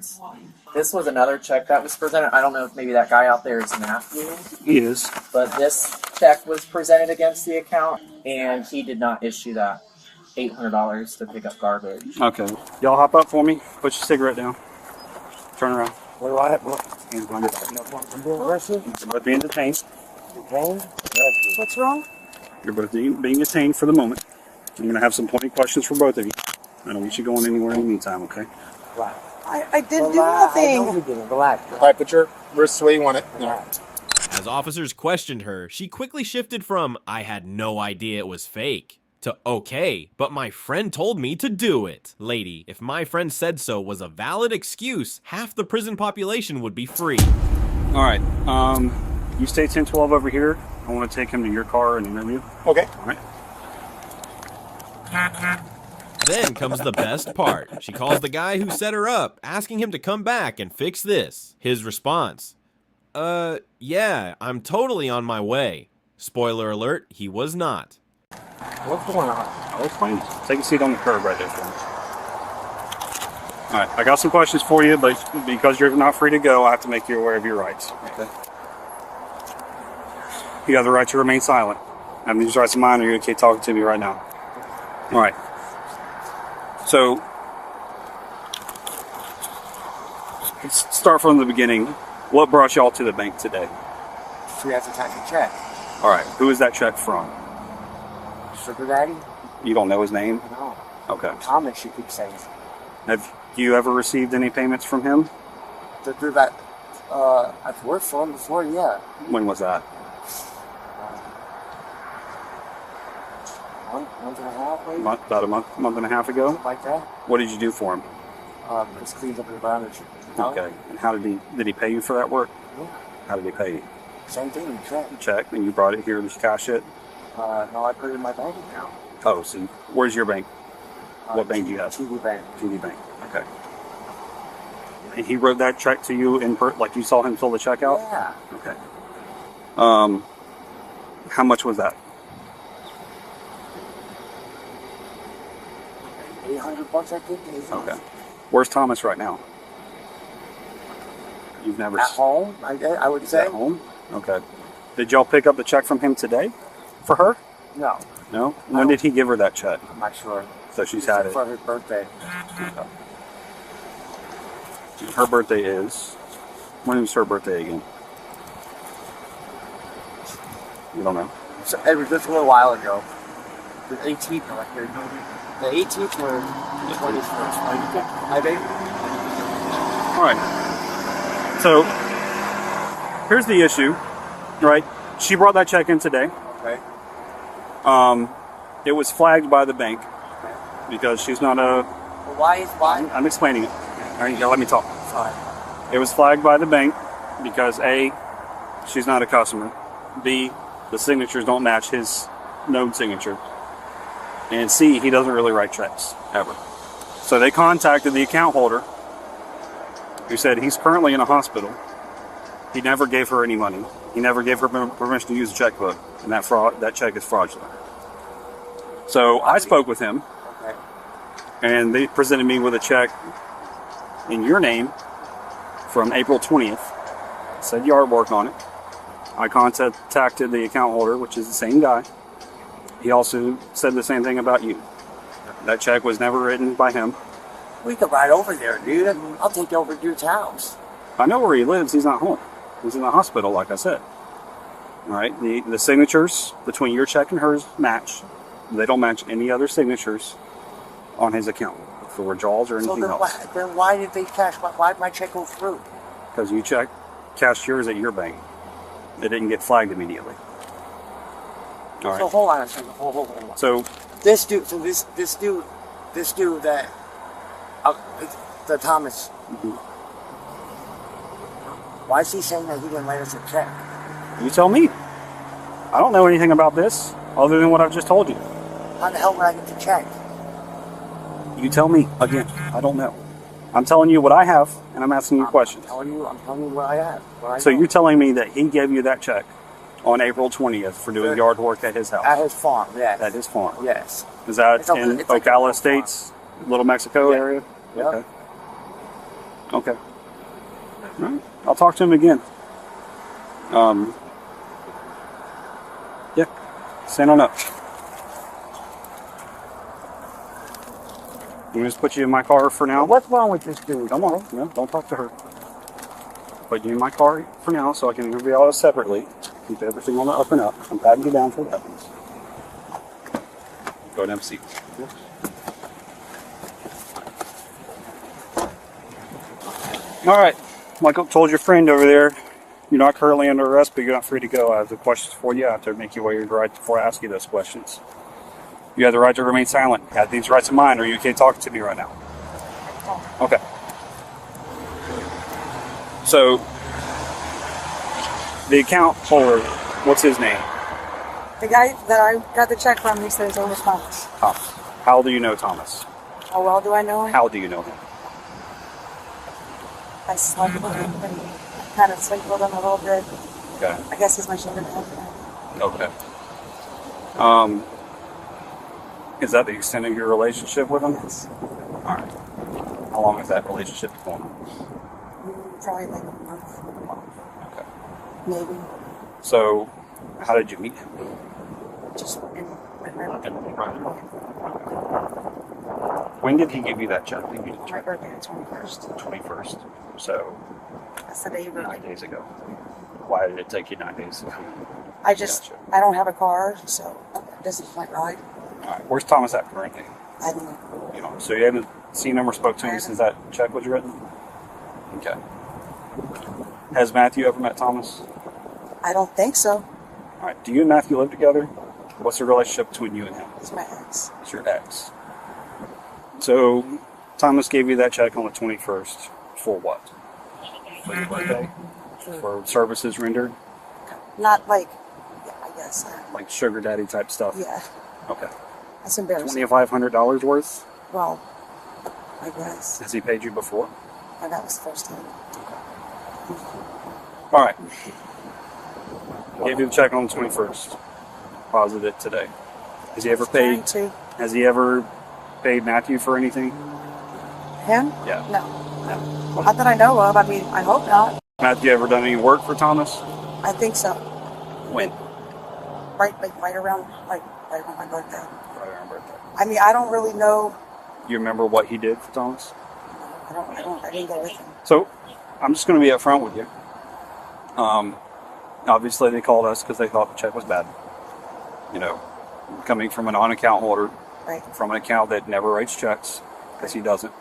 This was another check that was presented. I don't know if maybe that guy out there is Matthew. He is. But this check was presented against the account, and he did not issue that $800 to pick up garbage. Okay. Y'all hop up for me. Put your cigarette down. Turn around. What do I have? Hands behind your back. You're both being detained. What's wrong? You're both being detained for the moment. I'm going to have some pointy questions for both of you. I don't want you going anywhere in the meantime, okay? I didn't do nothing. All right, put your wrists the way you want it. As officers questioned her, she quickly shifted from, I had no idea it was fake, to, okay, but my friend told me to do it. Lady, if my friend said so was a valid excuse, half the prison population would be free. All right. You stay 1012 over here. I want to take him to your car and interview. Okay. All right. Then comes the best part. She calls the guy who set her up, asking him to come back and fix this. His response, yeah, I'm totally on my way. Spoiler alert, he was not. What's going on? I'll explain. Take a seat on the curb right there for me. All right, I got some questions for you, but because you're not free to go, I have to make you aware of your rights. Okay. You have the right to remain silent. I have these rights of mine, or you're okay talking to me right now. All right. So, let's start from the beginning. What brought y'all to the bank today? We have to take a check. All right. Who is that check from? Sugar Daddy? You don't know his name? No. Okay. Thomas, you keep saying. Have you ever received any payments from him? Through that, I've worked for him before, yeah. When was that? Month and a half, maybe? About a month and a half ago? Something like that. What did you do for him? Just cleaned up the environment. Okay. And how did he pay you for that work? Yeah. How did he pay you? Same thing, check. Check, and you brought it here to cash it? No, I put it in my bank account. Oh, so where's your bank? What bank do you have? TD Bank. TD Bank, okay. And he wrote that check to you like you saw him fill the check out? Yeah. Okay. How much was that? $800, I think. Okay. Where's Thomas right now? You've never... At home, I would say. At home? Okay. Did y'all pick up the check from him today? For her? No. No? When did he give her that check? I'm not sure. So she's had it. For her birthday. Okay. Her birthday is... When was her birthday again? You don't know? So it was just a little while ago. The 18th, the 18th or the 21st. I think. All right. So here's the issue, right? She brought that check in today. Okay. It was flagged by the bank because she's not a... Why? I'm explaining it. All right, you gotta let me talk. Sorry. It was flagged by the bank because A, she's not a customer. B, the signatures don't match his known signature. And C, he doesn't really write checks, ever. So they contacted the account holder who said he's currently in a hospital. He never gave her any money. He never gave her permission to use a checkbook. And that check is fraudulent. So I spoke with him. Okay. And they presented me with a check in your name from April 20th. It said yard work on it. I contacted the account holder, which is the same guy. He also said the same thing about you. That check was never written by him. We could ride over there, dude. I'll take you over to your house. I know where he lives. He's not home. He's in the hospital, like I said. All right. The signatures between your check and hers match. They don't match any other signatures on his account for withdrawals or anything else. Then why did they cash? Why did my check go through? Because you cashed yours at your bank. It didn't get flagged immediately. All right. So hold on a second. Hold on. So this dude that the Thomas. Mm-hmm. Why is he saying that he didn't write us a check? You tell me. I don't know anything about this other than what I've just told you. How the hell would I get the check? You tell me. Again, I don't know. I'm telling you what I have, and I'm asking you questions. I'm telling you what I have. So you're telling me that he gave you that check on April 20th for doing yard work at his house? At his farm, yes. At his farm? Yes. Is that in Ocala Estates? Little Mexico area? Yeah. Okay. Okay. All right. I'll talk to him again. Yeah. Stand on up. Let me just put you in my car for now. What's wrong with this dude? Come on. No, don't talk to her. Put you in my car for now so I can interview all this separately. Keep everything on the up and up. I'm patting you down for weapons. Go and have a seat. All right. Like I told your friend over there, you're not currently under arrest, but you're not free to go. I have the questions for you. I have to make you waive your right before I ask you those questions. You have the right to remain silent. You have these rights of mine, or you can't talk to me right now. Okay. So, the account holder, what's his name? The guy that I got the check from, he said his name was Thomas. Thomas. How do you know Thomas? How well do I know him? How do you know him? I slept with him and kind of slept with him a little bit. Okay. I guess he's my sugar daddy. Okay. Is that the extent of your relationship with him? Yes. All right. How long has that relationship been going on? Probably like a month. Okay. Maybe. So, how did you meet him? Just in When did he give you that check? Did you my birthday, the 21st. 21st. So, That's the day you were 9 days ago. Why did it take you 9 days? I don't have a car, so this is my ride. All right. Where's Thomas at currently? I don't know. You know, so you haven't seen him or spoke to him since that check was written? Okay. Has Matthew ever met Thomas? I don't think so. All right. Do you and Matthew live together? What's the relationship between you and him? He's my ex. It's your ex. So, Thomas gave you that check on the 21st. For what? For your birthday? For services rendered? Not like, yeah, I guess. Like sugar daddy type stuff? Yeah. Okay. That's embarrassing. $2,500 worth? Well, I guess. Has he paid you before? That was the first time. All right. Gave you the check on the 21st. Deposited it today. Has he ever paid? Has he ever paid Matthew for anything? Him? Yeah. No. Not that I know of. I mean, I hope not. Matthew ever done any work for Thomas? I think so. When? Right around my birthday. Right around birthday. I mean, I don't really know. You remember what he did for Thomas? I didn't go with him. So, I'm just going to be upfront with you. Obviously, they called us because they thought the check was bad. You know, coming from an on-account holder, from an account that never writes checks, because he doesn't.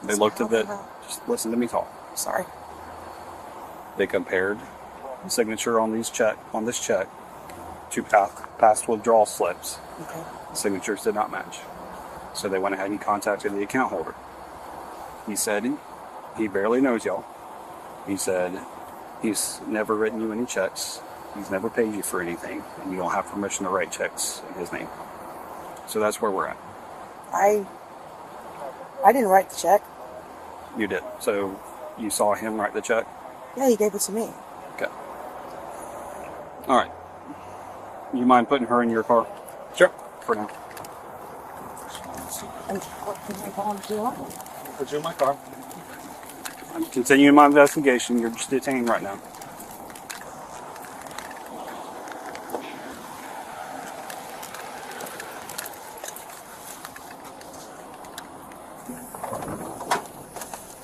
They looked at that. Just listen to me talk. Sorry. They compared the signature on this check to past withdrawal slips. Okay. The signatures did not match. So they went ahead and contacted the account holder. He said he barely knows y'all. He said he's never written you any checks. He's never paid you for anything, and you don't have permission to write checks in his name. So that's where we're at. I didn't write the check. You did. So you saw him write the check? Yeah, he gave it to me. Okay. All right. You mind putting her in your car? Sure. For now. And what can I call him to do? Put you in my car. I'm continuing my investigation. You're just detained right now.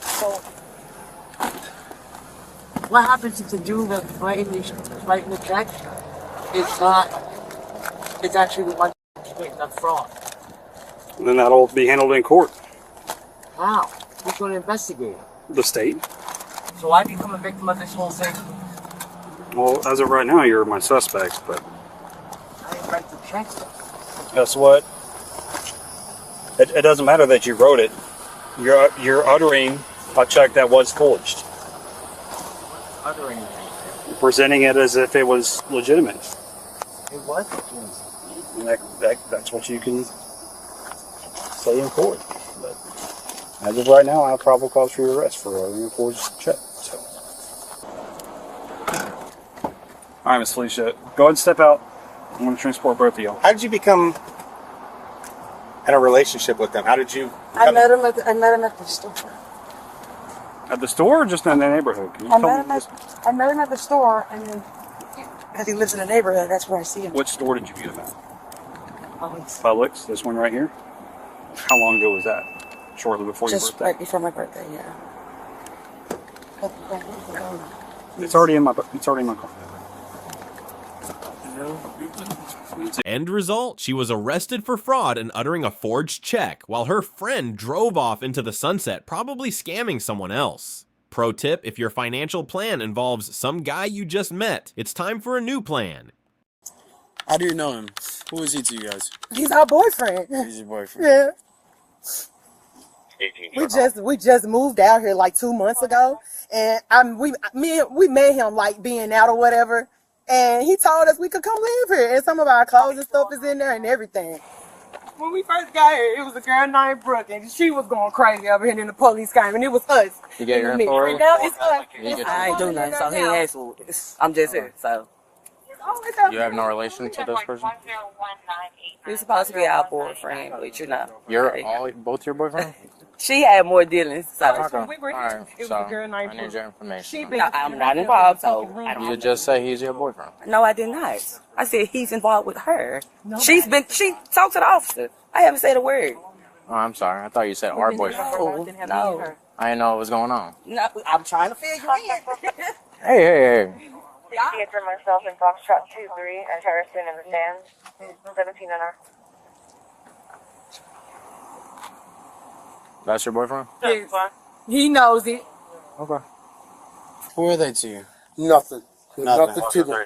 So, what happens if the dude that's writing the check it's actually the one that's fraud? And then that'll be handled in court. How? Who's going to investigate it? The state. So I become a victim of this whole thing. Well, as of right now, you're my suspect, but I didn't write the check. guess what? It doesn't matter that you wrote it. You're uttering a check that was forged. Uttering it. You're presenting it as if it was legitimate. It was? And that's what you can say in court. But as of right now, I have probable cause for your arrest for uttering a forged check. So. All right, Miss Felicia, go ahead and step out. I'm going to transport both of y'all. How did you become in a relationship with them? How did you? I met him at the store. At the store or just in the neighborhood? Can you I tell met me him at the store, and then because he lives in the neighborhood, that's where I see him. which store did you meet him at? Always. Publix, this one right here. How long ago was that? Shortly before your Just birthday? right before my birthday, yeah. It's already in my car. End result, she was arrested for fraud and uttering a forged check, while her friend drove off into the sunset, probably scamming someone else. Pro tip, if your financial plan involves some guy you just met, it's time for a new plan. How do you know him? Who is he to you guys? He's our boyfriend. He's your boyfriend. Yeah. We just moved out here like 2 months ago, and we met him like being out or whatever, and he told us we could come live here, and some of our clothes and stuff is in there and everything. When we first got here, it was a girl named Brooke, and she was going crazy over here, and then the police came, and it was us. You get your info already? Now it's us. I ain't do nothing, so he ain't asked for it. I'm just here, so. You have no relation to this person? You're supposed to be our boyfriend, but you're not. You're both your boyfriend? She had more dealings, so. Alright, so I need your information. I'm not involved, so. You just say he's your boyfriend. No, I did not. I said he's involved with her. She talked to the officer. I haven't said a word. Oh, I'm sorry. I thought you said our boyfriend. No. I didn't know what was going on. No, I'm trying to fill you in. Hey. Here for myself in Foxtrot 2-3 at Harrison in the stands. 17 and R. That's your boyfriend? Yes. He knows it. Okay. Who are they to you? Nothing. Nothing to them.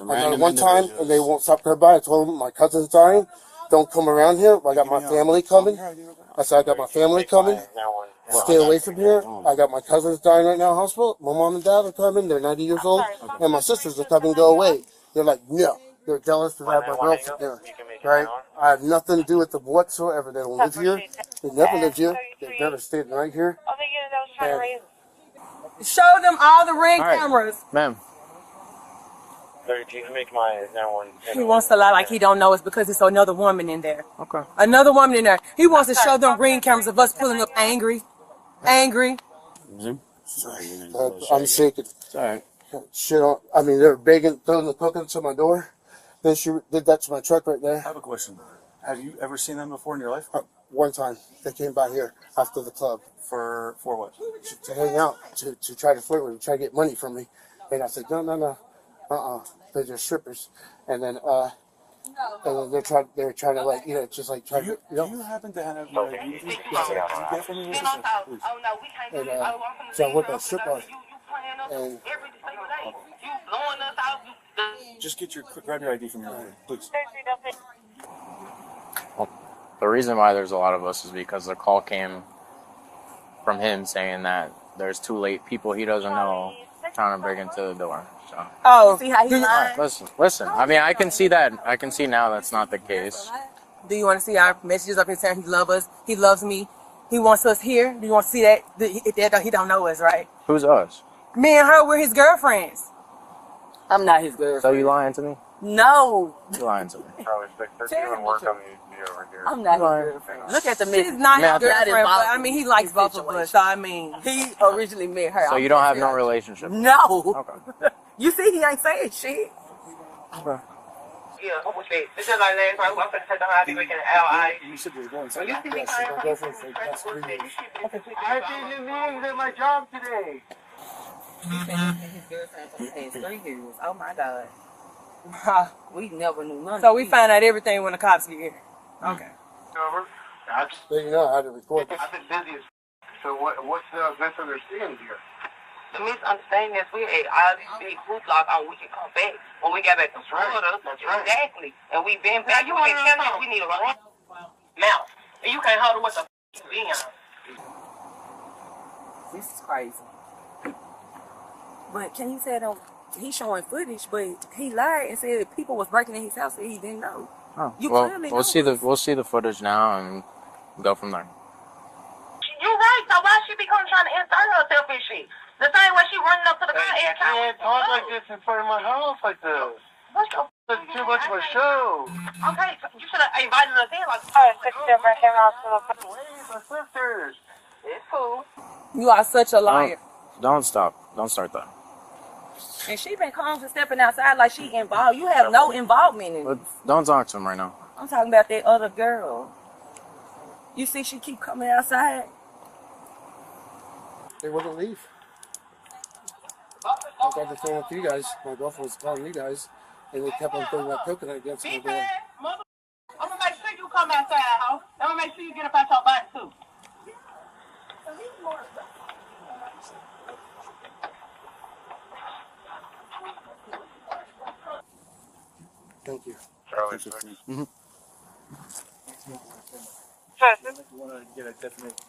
I know one time, and they won't stop her by. I told them my cousin's dying. Don't come around here. I got my family coming. I said I got my family coming. Stay away from here. I got my cousins dying right now in hospital. My mom and dad are coming. They're 90 years old. And my sisters are coming. Go away. They're like, no. They're jealous because I have my girlfriend there. Right? I have nothing to do with them whatsoever. They don't live here. They never lived here. They've never stayed right here. And show them all the ring cameras. Ma'am. He wants to lie like he don't know us because it's another woman in there. Okay. Another woman in there. He wants to show them ring cameras of us pulling up angry. I'm shaking. Alright. Shit on. I mean, they're begging, throwing the cooking to my door. Then she did that to my truck right there. I have a question. Have you ever seen them before in your life? One time. They came by here after the club. For what? To hang out. To try to flirt with me, try to get money from me. And I said, no. They're just strippers. And then they're trying to like, just like try to, Do you happen to have your ID? So I went to strip bar. And just grab your ID from your please. Well, the reason why there's a lot of us is because the call came from him saying that there's two late people he doesn't know trying to break into the door. So. Oh, see how he lied? Listen. I mean, I can see that. I can see now that's not the case. do you want to see our messages up here saying he loves us? He loves me. He wants us here. Do you want to see that? He don't know us, right? Who's us? Me and her, we're his girlfriends. I'm not his girlfriend. So you lying to me? No. You lying to me? I'm not his girlfriend. Look at the message. She's not his girlfriend, but I mean, he likes both of us. So I mean, he originally met her. So you don't have no relationship? No. Okay. You see, he ain't saying shit. Okay. Yeah, it's just like last time. I'm finna take the high degree in LI. You said you were going to. I didn't leave at my job today. He's been his girlfriend for the past 3 years. Oh my God. We never knew nothing. So we find out everything when the cops get here. Okay. Over. So you know how to record. I've been busy. So what's the misunderstanding here? The misunderstanding is we ate all these big food blocks on we can come back. When we got back to Florida, exactly. And we been back. You ain't telling us we need a run mouth. And you can't hold it with the being. This is crazy. But can you say that he's showing footage, but he lied and said people was breaking in his house that he didn't know. Oh, you well, clearly we'll know. see the footage now and go from there. You're right. So why she be coming trying to insert herself in shit? The same way she running up to the car every time. You can't talk like this in front of my house like this. What's your It's too much of a show. Okay, you should have invited us in. Like, alright, 6 different cameras to the sisters. It's cool. You are such a liar. Don't stop. Don't start that. And she been calm for stepping outside like she involved. You have no involvement in it. Don't talk to him right now. I'm talking about that other girl. You see she keep coming outside? They wouldn't leave. I got the phone with you guys. My girlfriend was calling you guys, and they kept on throwing that coconut against my door. I'm gonna make sure you come outside, ho. I'm gonna make sure you get up out your bike too. Thank you. Charlie, mm-hmm. You want to get a definite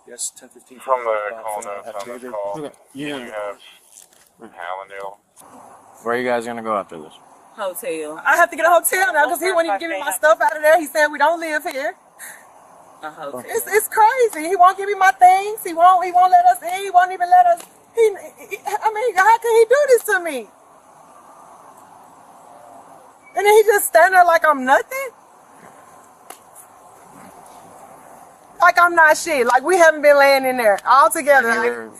yes, 10:15 from the call notes on the call. Okay. Yeah. You have Hallandale. Where are you guys gonna go after this? Hotel. I have to get a hotel now because he won't even give me my stuff out of there. He said we don't live here. A hotel. It's crazy. He won't give me my things. He won't let us in. He won't even let us. I mean, how can he do this to me? And then he just stand there like I'm nothing. Like I'm not shit. Like we haven't been laying in there all together.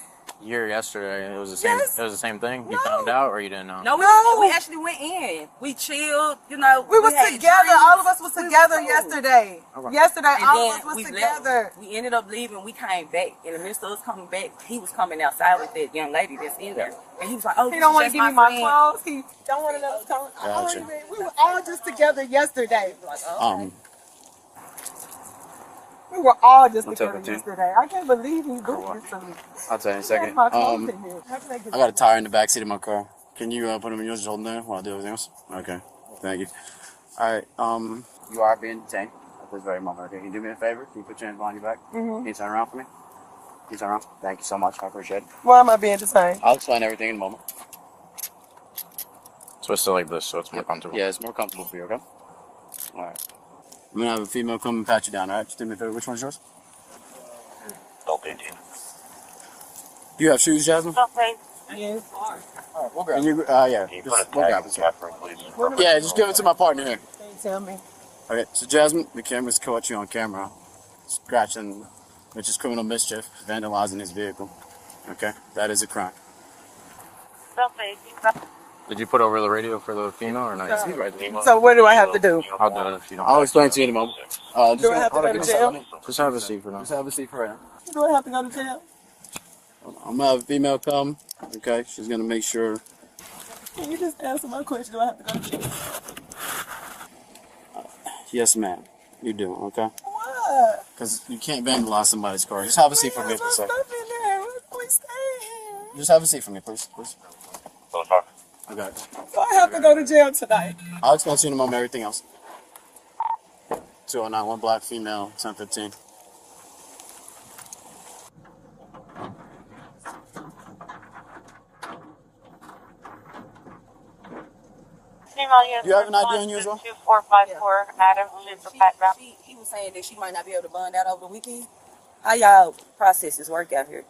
Year yesterday, it was the same. Yes. It was the same thing. You found out, or you didn't know? No, we actually went in. We chilled. You know, we was together. Drinks. All of us was together yesterday. Okay. Yesterday, and all of us was we together. Left. We ended up leaving. We came back. In the midst of us coming back, he was coming outside with that young lady that's in there, and he was like, "Oh, he don't want to give me my clothes. He don't want to let us come." Gotcha. We were all just together yesterday. Like, okay. We were all just together yesterday. I can't believe he's doing this to me. I'll tell you in a second. I I got a tire in the backseat of my car. Can you put him in yours and hold him there while I do everything else? Okay. Thank you. All right. You are being detained at this very moment. Okay. Can you do me a favor? Can you put your hands behind your back? Can you turn around for me? Can you turn around? Thank you so much. I appreciate it. Why am I being detained? I'll explain everything in a moment. So it's still like this, so it's more comfortable. Yeah, it's more comfortable for you. Okay. All right. I'm gonna have a female come and pat you down. All right. Just do me a favor. Which one's yours? Adult 18. Do you have shoes, Jasmine? Yes. All right, we'll grab it. Yeah. Can you Just, put a we'll tag grab in it. the bathroom, please? Yeah, just give it to my partner here. Can you tell me? Okay, so Jasmine, the camera's caught you on camera, scratching, which is criminal mischief, vandalizing his vehicle. Okay, that is a crime. Did you put over the radio for the female or not? So what do I have to do? I'll do it if you don't. I'll explain to you in a moment. Do I have to go to jail? Just have a seat for now. Just have a seat for right now. Do I have to go to jail? I'm gonna have a female come. Okay, she's gonna make sure. Can you just answer my question? Do I have to go to jail? Yes, ma'am. You do. Okay. What? Because you can't vandalize somebody's car. Just have a seat for me for a second. Stuff in there. Please stay here. Just have a seat for me, please. Please. Okay. So I have to go to jail tonight. I'll explain to you in a moment everything else. 209, one black female, 1015. You have an ID on you as well? 2454 Adam He was saying that she might not be able to bond out over the weekend. How y'all processes work out here?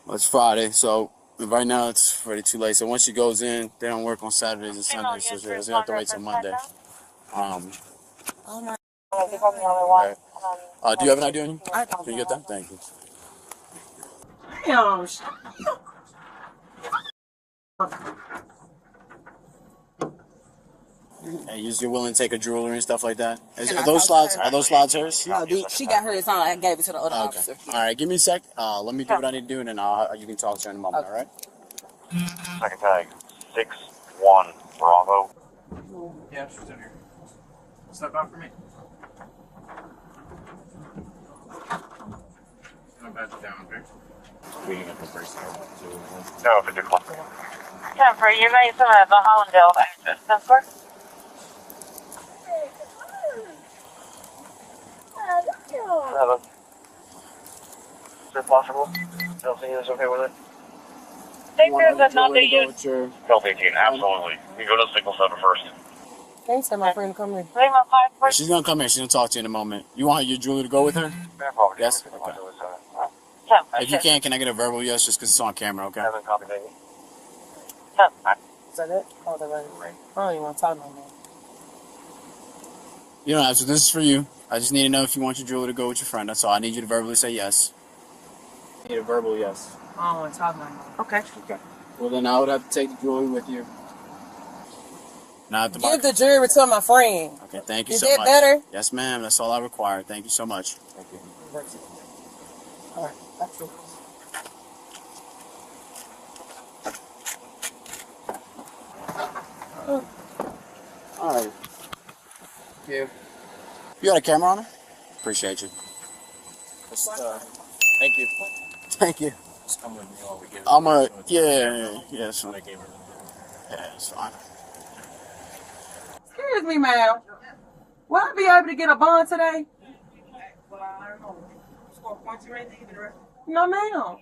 Well, it's Friday, so right now it's already too late. So once she goes in, they don't work on Saturdays and Sundays, so she doesn't have to wait till Monday. Oh my. Right. Do you have an ID on you? Can you get that? Thank you. Damn. Hey, you're willing to take a jewelry and stuff like that? Are those slides hers? No, she got hers on. I gave it to the other officer. All right, give me a sec. Let me do what I need to do, and then you can talk to her in a moment, all right? Second tag, 6-1 Bravo. Yeah, she's in here. Step out for me. I'll pat you down, okay? We can get the first time. No, if it declines. Jennifer, you're going to some of the Hollandale access number? Hello. Is it possible? Chelsea is okay with it? I think there's another unit. Chelsea 18, absolutely. You go to signal 7 first. Thanks for my friend coming. She's going to come in. She's going to talk to you in a moment. You want your jewelry to go with her? Yes? Okay. If you can I get a verbal yes just because it's on camera, okay? After that, oh, the right. I don't even want to talk no more. You don't have to. This is for you. I just need to know if you want your jewelry to go with your friend. That's all. I need you to verbally say yes. I need a verbal yes. I don't want to talk no more. Okay. Okay. Well, then I would have to take the jewelry with you. Not the Give the jewelry to my friend. Okay, thank you Is so that much. better? Yes, ma'am. That's all I require. Thank you so much. Thank you. All right. That's it. All right. Thank you. You got a camera on her? Appreciate you. Thank you. Thank you. Just come with me while we get it. Yeah, it's fine. Yeah, it's fine. Excuse me, ma'am. Will I be able to get a bond today? Well, I don't know. No, ma'am.